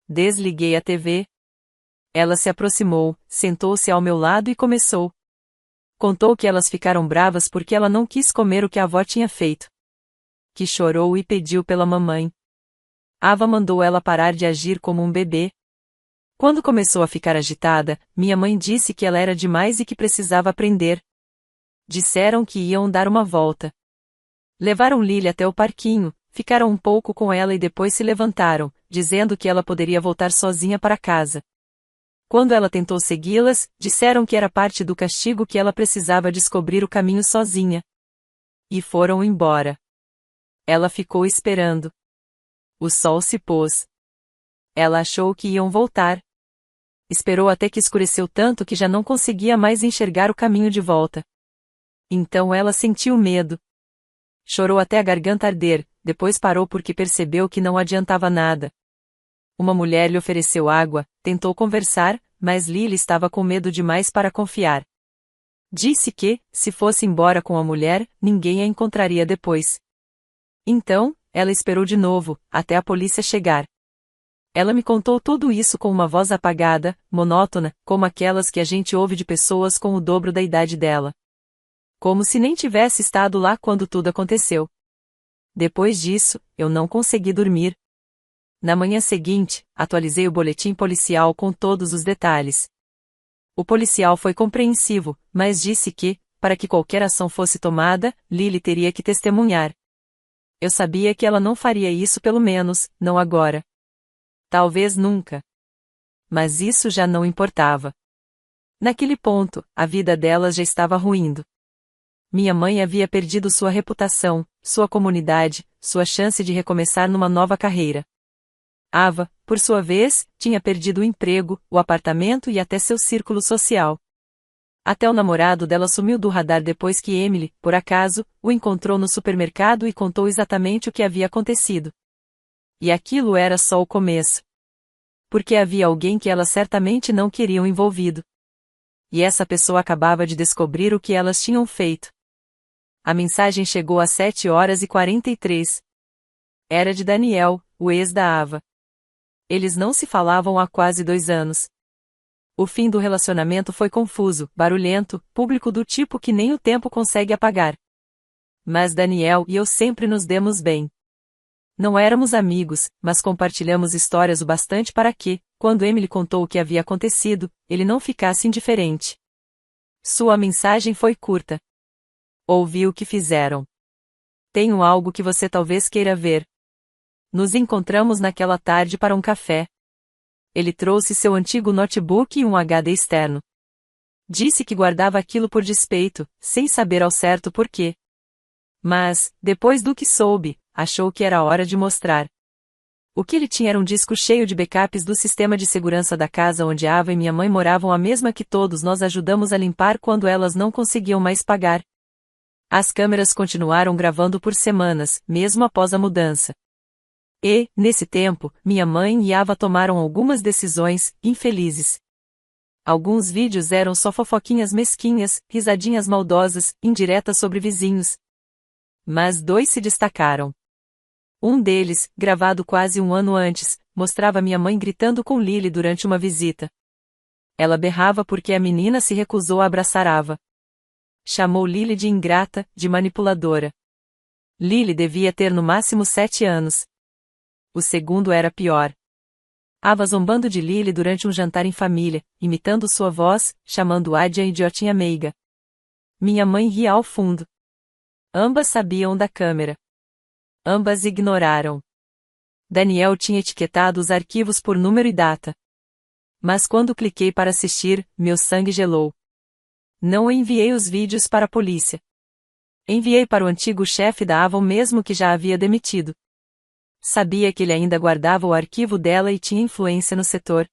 S1: Desliguei a TV. Ela se aproximou, sentou-se ao meu lado e começou. Contou que elas ficaram bravas porque ela não quis comer o que a avó tinha feito. Que chorou e pediu pela mamãe. Ava mandou ela parar de agir como um bebê. Quando começou a ficar agitada, minha mãe disse que ela era demais e que precisava aprender. Disseram que iam dar uma volta. Levaram Lily até o parquinho, ficaram um pouco com ela e depois se levantaram, dizendo que ela poderia voltar sozinha para casa. Quando ela tentou segui-las, disseram que era parte do castigo que ela precisava descobrir o caminho sozinha. E foram embora. Ela ficou esperando. O sol se pôs. Ela achou que iam voltar. Esperou até que escureceu tanto que já não conseguia mais enxergar o caminho de volta. Então ela sentiu medo. Chorou até a garganta arder, depois parou porque percebeu que não adiantava nada. Uma mulher lhe ofereceu água, tentou conversar, mas Lily estava com medo demais para confiar. Disse que, se fosse embora com a mulher, ninguém a encontraria depois. Então, ela esperou de novo, até a polícia chegar. Ela me contou tudo isso com uma voz apagada, monótona, como aquelas que a gente ouve de pessoas com o dobro da idade dela. Como se nem tivesse estado lá quando tudo aconteceu. Depois disso, eu não consegui dormir. Na manhã seguinte, atualizei o boletim policial com todos os detalhes. O policial foi compreensivo, mas disse que, para que qualquer ação fosse tomada, Lily teria que testemunhar. Eu sabia que ela não faria isso, pelo menos, não agora. Talvez nunca. Mas isso já não importava. Naquele ponto, a vida delas já estava ruindo. Minha mãe havia perdido sua reputação, sua comunidade, sua chance de recomeçar numa nova carreira. Ava, por sua vez, tinha perdido o emprego, o apartamento e até seu círculo social. Até o namorado dela sumiu do radar depois que Emily, por acaso, o encontrou no supermercado e contou exatamente o que havia acontecido. E aquilo era só o começo. Porque havia alguém que elas certamente não queriam envolvido. E essa pessoa acabava de descobrir o que elas tinham feito. A mensagem chegou às 7h43. Era de Daniel, o ex da Ava. Eles não se falavam há quase 2 anos. O fim do relacionamento foi confuso, barulhento, público do tipo que nem o tempo consegue apagar. Mas Daniel e eu sempre nos demos bem. Não éramos amigos, mas compartilhamos histórias o bastante para que, quando Emily contou o que havia acontecido, ele não ficasse indiferente. Sua mensagem foi curta. Ouvi o que fizeram. Tenho algo que você talvez queira ver. Nos encontramos naquela tarde para um café. Ele trouxe seu antigo notebook e um HD externo. Disse que guardava aquilo por despeito, sem saber ao certo por quê. Mas, depois do que soube, achou que era hora de mostrar. O que ele tinha era um disco cheio de backups do sistema de segurança da casa onde Ava e minha mãe moravam, a mesma que todos nós ajudamos a limpar quando elas não conseguiam mais pagar. As câmeras continuaram gravando por semanas, mesmo após a mudança. E, nesse tempo, minha mãe e Ava tomaram algumas decisões infelizes. Alguns vídeos eram só fofoquinhas mesquinhas, risadinhas maldosas, indiretas sobre vizinhos. Mas 2 se destacaram. Um deles, gravado quase 1 ano antes, mostrava minha mãe gritando com Lily durante uma visita. Ela berrava porque a menina se recusou a abraçar Ava. Chamou Lily de ingrata, de manipuladora. Lily devia ter no máximo 7 anos. O segundo era pior. Ava zombando de Lily durante um jantar em família, imitando sua voz, chamando-a de idiotinha meiga. Minha mãe ria ao fundo. Ambas sabiam da câmera. Ambas ignoraram. Daniel tinha etiquetado os arquivos por número e data. Mas quando cliquei para assistir, meu sangue gelou. Não enviei os vídeos para a polícia. Enviei para o antigo chefe da Avon, mesmo que já havia demitido. Sabia que ele ainda guardava o arquivo dela e tinha influência no setor.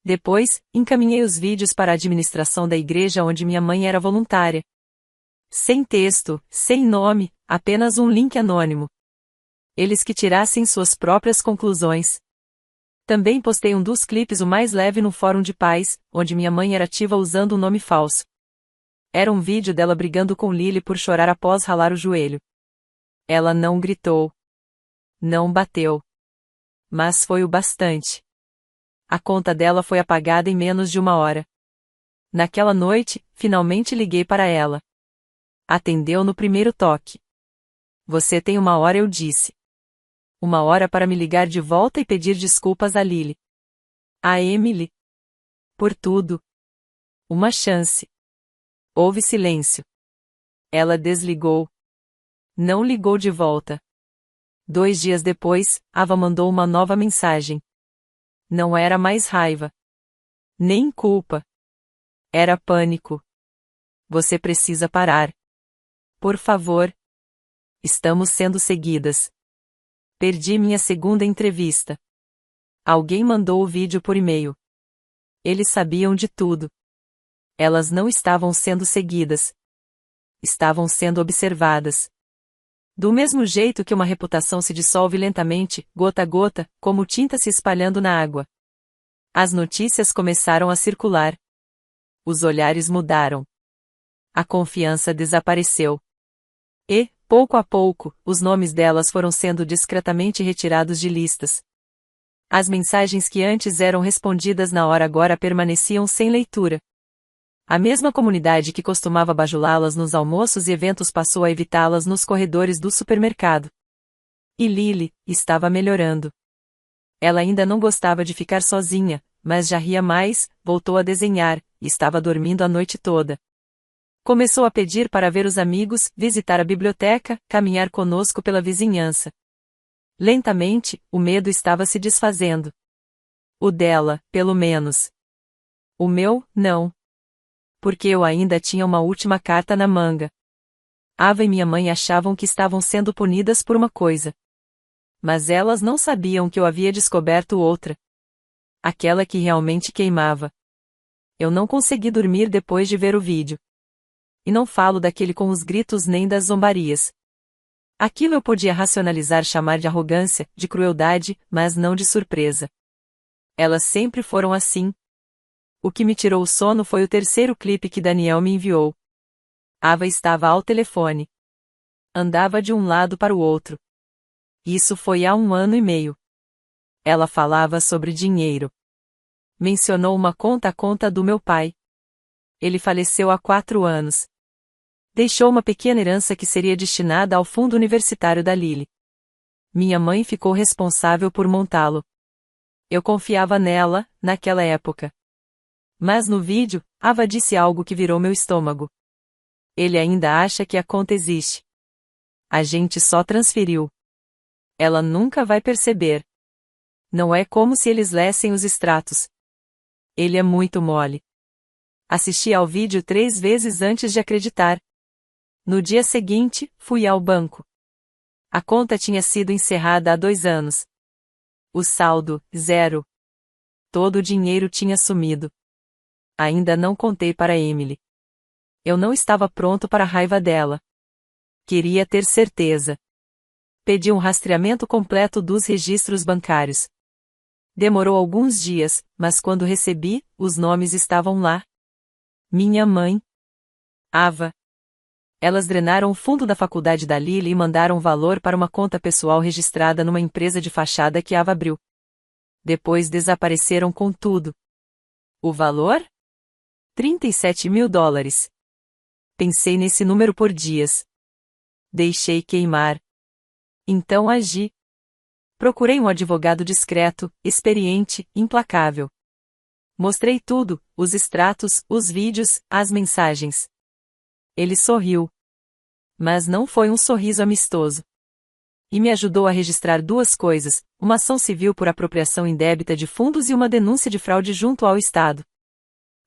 S1: Depois, encaminhei os vídeos para a administração da igreja onde minha mãe era voluntária. Sem texto, sem nome, apenas um link anônimo. Eles que tirassem suas próprias conclusões. Também postei um dos clipes, o mais leve, no fórum de pais, onde minha mãe era ativa usando um nome falso. Era um vídeo dela brigando com Lily por chorar após ralar o joelho. Ela não gritou. Não bateu. Mas foi o bastante. A conta dela foi apagada em menos de 1 hora. Naquela noite, finalmente liguei para ela. Atendeu no primeiro toque. Você tem 1 hora, eu disse. 1 hora para me ligar de volta e pedir desculpas a Lily. A Emily. Por tudo. Uma chance. Houve silêncio. Ela desligou. Não ligou de volta. 2 dias depois, Ava mandou uma nova mensagem. Não era mais raiva. Nem culpa. Era pânico. Você precisa parar. Por favor. Estamos sendo seguidas. Perdi minha segunda entrevista. Alguém mandou o vídeo por e-mail. Eles sabiam de tudo. Elas não estavam sendo seguidas. Estavam sendo observadas. Do mesmo jeito que uma reputação se dissolve lentamente, gota a gota, como tinta se espalhando na água. As notícias começaram a circular. Os olhares mudaram. A confiança desapareceu. E, pouco a pouco, os nomes delas foram sendo discretamente retirados de listas. As mensagens que antes eram respondidas na hora agora permaneciam sem leitura. A mesma comunidade que costumava bajulá-las nos almoços e eventos passou a evitá-las nos corredores do supermercado. E Lily estava melhorando. Ela ainda não gostava de ficar sozinha, mas já ria mais, voltou a desenhar, e estava dormindo a noite toda. Começou a pedir para ver os amigos, visitar a biblioteca, caminhar conosco pela vizinhança. Lentamente, o medo estava se desfazendo. O dela, pelo menos. O meu, não. Porque eu ainda tinha uma última carta na manga. Ava e minha mãe achavam que estavam sendo punidas por uma coisa. Mas elas não sabiam que eu havia descoberto outra. Aquela que realmente queimava. Eu não consegui dormir depois de ver o vídeo. E não falo daquele com os gritos nem das zombarias. Aquilo eu podia racionalizar, chamar de arrogância, de crueldade, mas não de surpresa. Elas sempre foram assim. O que me tirou o sono foi o terceiro clipe que Daniel me enviou. Ava estava ao telefone. Andava de um lado para o outro. Isso foi há 1 ano e meio. Ela falava sobre dinheiro. Mencionou uma conta do meu pai. Ele faleceu há 4 anos. Deixou uma pequena herança que seria destinada ao fundo universitário da Lily. Minha mãe ficou responsável por montá-lo. Eu confiava nela, naquela época. Mas no vídeo, Ava disse algo que virou meu estômago. Ele ainda acha que a conta existe. A gente só transferiu. Ela nunca vai perceber. Não é como se eles lessem os extratos. Ele é muito mole. Assisti ao vídeo 3 vezes antes de acreditar. No dia seguinte, fui ao banco. A conta tinha sido encerrada há 2 anos. O saldo, 0. Todo o dinheiro tinha sumido. Ainda não contei para Emily. Eu não estava pronto para a raiva dela. Queria ter certeza. Pedi um rastreamento completo dos registros bancários. Demorou alguns dias, mas quando recebi, os nomes estavam lá. Minha mãe. Ava. Elas drenaram o fundo da faculdade da Lily e mandaram valor para uma conta pessoal registrada numa empresa de fachada que Ava abriu. Depois desapareceram com tudo. O valor? $37.000. Pensei nesse número por dias. Deixei queimar. Então agi. Procurei um advogado discreto, experiente, implacável. Mostrei tudo, os extratos, os vídeos, as mensagens. Ele sorriu. Mas não foi um sorriso amistoso. E me ajudou a registrar 2 coisas, uma ação civil por apropriação indébita de fundos e uma denúncia de fraude junto ao Estado.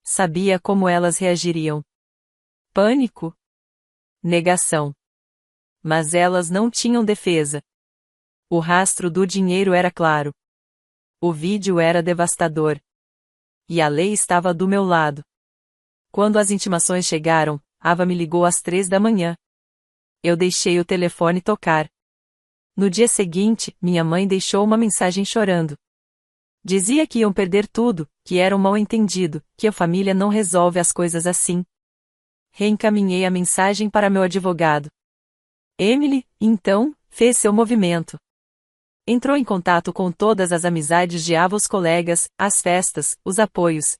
S1: Sabia como elas reagiriam. Pânico. Negação. Mas elas não tinham defesa. O rastro do dinheiro era claro. O vídeo era devastador. E a lei estava do meu lado. Quando as intimações chegaram, Ava me ligou às 3 da manhã. Eu deixei o telefone tocar. No dia seguinte, minha mãe deixou uma mensagem chorando. Dizia que iam perder tudo, que era um mal-entendido, que a família não resolve as coisas assim. Reencaminhei a mensagem para meu advogado. Emily, então, fez seu movimento. Entrou em contato com todas as amizades de Ava, os colegas, as festas, os apoios.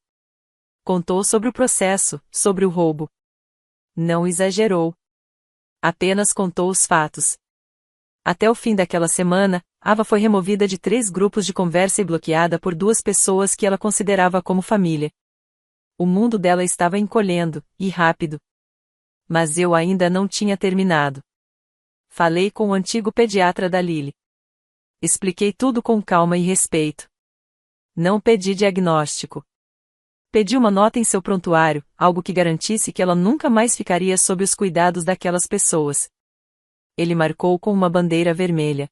S1: Contou sobre o processo, sobre o roubo. Não exagerou. Apenas contou os fatos. Até o fim daquela semana, Ava foi removida de 3 grupos de conversa e bloqueada por 2 pessoas que ela considerava como família. O mundo dela estava encolhendo, e rápido. Mas eu ainda não tinha terminado. Falei com o antigo pediatra da Lily. Expliquei tudo com calma e respeito. Não pedi diagnóstico. Pedi uma nota em seu prontuário, algo que garantisse que ela nunca mais ficaria sob os cuidados daquelas pessoas. Ele marcou com uma bandeira vermelha.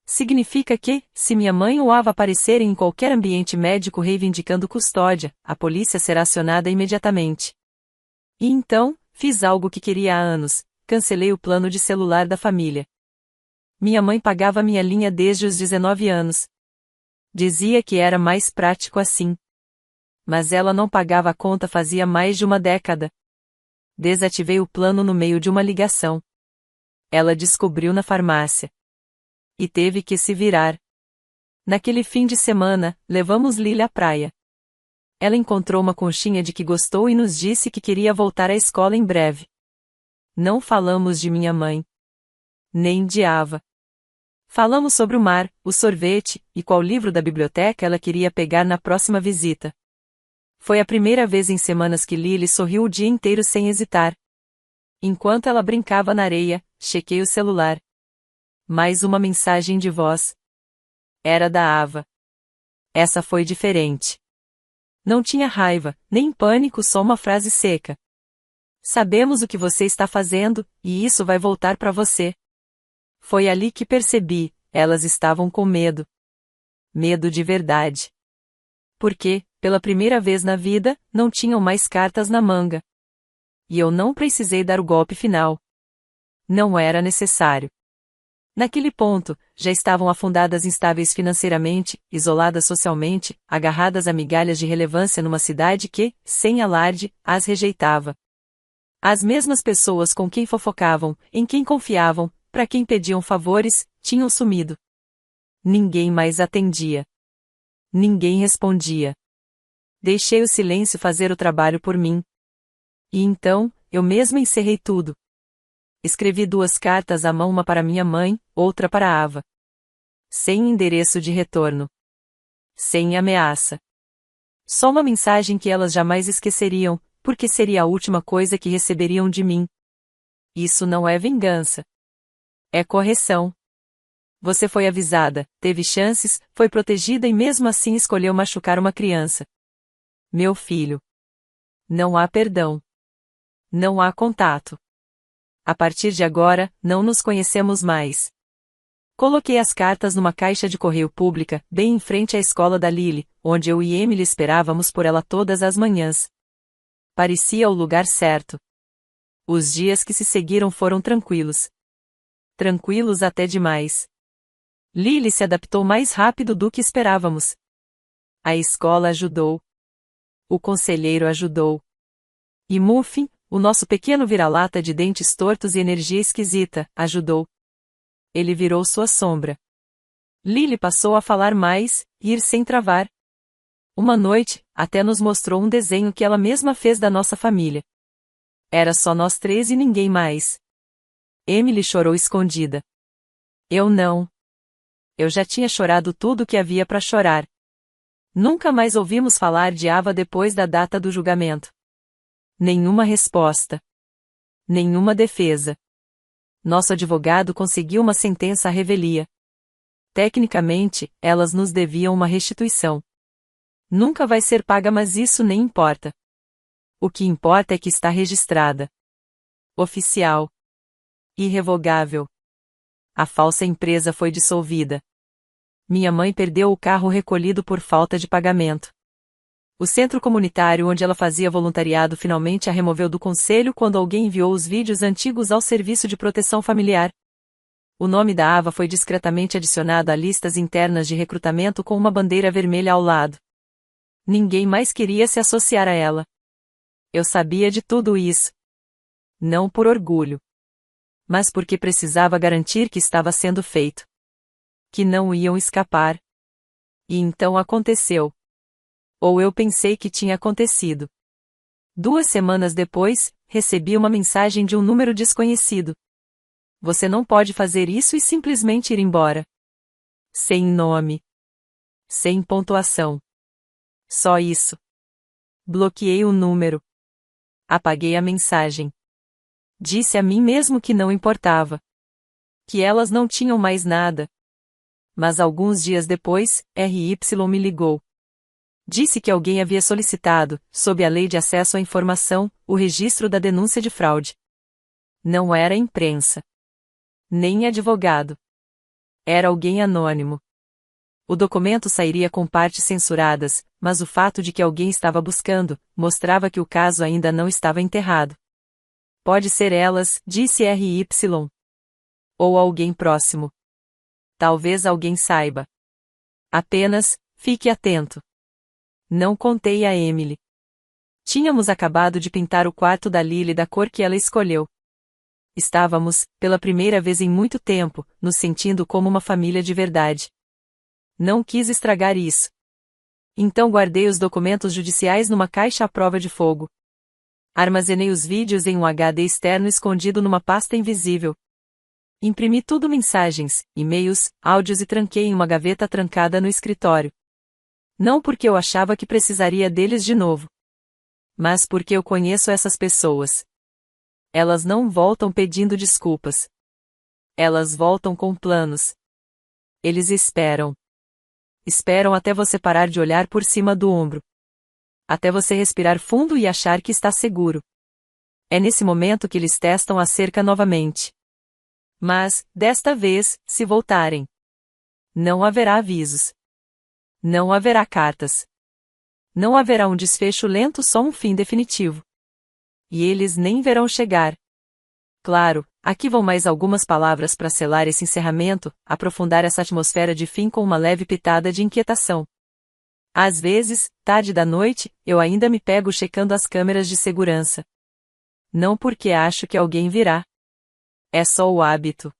S1: Significa que, se minha mãe ou Ava aparecerem em qualquer ambiente médico reivindicando custódia, a polícia será acionada imediatamente. E então, fiz algo que queria há anos, cancelei o plano de celular da família. Minha mãe pagava minha linha desde os 19 anos. Dizia que era mais prático assim. Mas ela não pagava a conta fazia mais de uma década. Desativei o plano no meio de uma ligação. Ela descobriu na farmácia. E teve que se virar. Naquele fim de semana, levamos Lily à praia. Ela encontrou uma conchinha de que gostou e nos disse que queria voltar à escola em breve. Não falamos de minha mãe. Nem de Ava. Falamos sobre o mar, o sorvete, e qual livro da biblioteca ela queria pegar na próxima visita. Foi a primeira vez em semanas que Lily sorriu o dia inteiro sem hesitar. Enquanto ela brincava na areia, chequei o celular. Mais uma mensagem de voz. Era da Ava. Essa foi diferente. Não tinha raiva, nem pânico, só uma frase seca. Sabemos o que você está fazendo, e isso vai voltar para você. Foi ali que percebi, elas estavam com medo. Medo de verdade. Porque, pela primeira vez na vida, não tinham mais cartas na manga. E eu não precisei dar o golpe final. Não era necessário. Naquele ponto, já estavam afundadas instáveis financeiramente, isoladas socialmente, agarradas a migalhas de relevância numa cidade que, sem alarde, as rejeitava. As mesmas pessoas com quem fofocavam, em quem confiavam, para quem pediam favores, tinham sumido. Ninguém mais atendia. Ninguém respondia. Deixei o silêncio fazer o trabalho por mim. E então, eu mesma encerrei tudo. Escrevi 2 cartas à mão, uma para minha mãe, outra para Ava. Sem endereço de retorno. Sem ameaça. Só uma mensagem que elas jamais esqueceriam, porque seria a última coisa que receberiam de mim. Isso não é vingança. É correção. Você foi avisada, teve chances, foi protegida e mesmo assim escolheu machucar uma criança. Meu filho. Não há perdão. Não há contato. A partir de agora, não nos conhecemos mais. Coloquei as cartas numa caixa de correio pública, bem em frente à escola da Lily, onde eu e Emily esperávamos por ela todas as manhãs. Parecia o lugar certo. Os dias que se seguiram foram tranquilos. Tranquilos até demais. Lily se adaptou mais rápido do que esperávamos. A escola ajudou. O conselheiro ajudou. E Muffin, o nosso pequeno vira-lata de dentes tortos e energia esquisita, ajudou. Ele virou sua sombra. Lily passou a falar mais, ir sem travar. Uma noite, até nos mostrou um desenho que ela mesma fez da nossa família. Era só nós 3 e ninguém mais. Emily chorou escondida. Eu não. Eu já tinha chorado tudo o que havia para chorar. Nunca mais ouvimos falar de Ava depois da data do julgamento. Nenhuma resposta. Nenhuma defesa. Nosso advogado conseguiu uma sentença à revelia. Tecnicamente, elas nos deviam uma restituição. Nunca vai ser paga, mas isso nem importa. O que importa é que está registrada. Oficial. Irrevogável. A falsa empresa foi dissolvida. Minha mãe perdeu o carro recolhido por falta de pagamento. O centro comunitário onde ela fazia voluntariado finalmente a removeu do conselho quando alguém enviou os vídeos antigos ao Serviço de Proteção Familiar. O nome da Ava foi discretamente adicionado a listas internas de recrutamento com uma bandeira vermelha ao lado. Ninguém mais queria se associar a ela. Eu sabia de tudo isso. Não por orgulho. Mas porque precisava garantir que estava sendo feito. Que não iam escapar. E então aconteceu. Ou eu pensei que tinha acontecido. 2 semanas depois, recebi uma mensagem de um número desconhecido. Você não pode fazer isso e simplesmente ir embora. Sem nome. Sem pontuação. Só isso. Bloqueei o número. Apaguei a mensagem. Disse a mim mesmo que não importava. Que elas não tinham mais nada. Mas alguns dias depois, RY me ligou. Disse que alguém havia solicitado, sob a Lei de Acesso à Informação, o registro da denúncia de fraude. Não era imprensa. Nem advogado. Era alguém anônimo. O documento sairia com partes censuradas, mas o fato de que alguém estava buscando, mostrava que o caso ainda não estava enterrado. Pode ser elas, disse RY. Ou alguém próximo. Talvez alguém saiba. Apenas, fique atento. Não contei a Emily. Tínhamos acabado de pintar o quarto da Lily da cor que ela escolheu. Estávamos, pela primeira vez em muito tempo, nos sentindo como uma família de verdade. Não quis estragar isso. Então guardei os documentos judiciais numa caixa à prova de fogo. Armazenei os vídeos em um HD externo escondido numa pasta invisível. Imprimi tudo, mensagens, e-mails, áudios, e tranquei em uma gaveta trancada no escritório. Não porque eu achava que precisaria deles de novo. Mas porque eu conheço essas pessoas. Elas não voltam pedindo desculpas. Elas voltam com planos. Eles esperam. Esperam até você parar de olhar por cima do ombro. Até você respirar fundo e achar que está seguro. É nesse momento que eles testam a cerca novamente. Mas, desta vez, se voltarem, não haverá avisos. Não haverá cartas. Não haverá um desfecho lento, só um fim definitivo. E eles nem verão chegar. Claro, aqui vão mais algumas palavras para selar esse encerramento, aprofundar essa atmosfera de fim com uma leve pitada de inquietação. Às vezes, tarde da noite, eu ainda me pego checando as câmeras de segurança. Não porque acho que alguém virá. É só o hábito.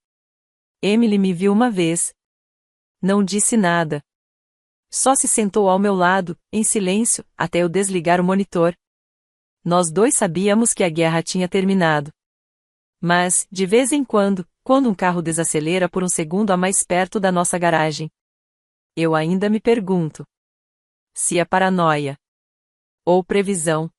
S1: Emily me viu uma vez. Não disse nada. Só se sentou ao meu lado, em silêncio, até eu desligar o monitor. Nós dois sabíamos que a guerra tinha terminado. Mas, de vez em quando um carro desacelera por um segundo a mais perto da nossa garagem, eu ainda me pergunto se é paranoia ou previsão.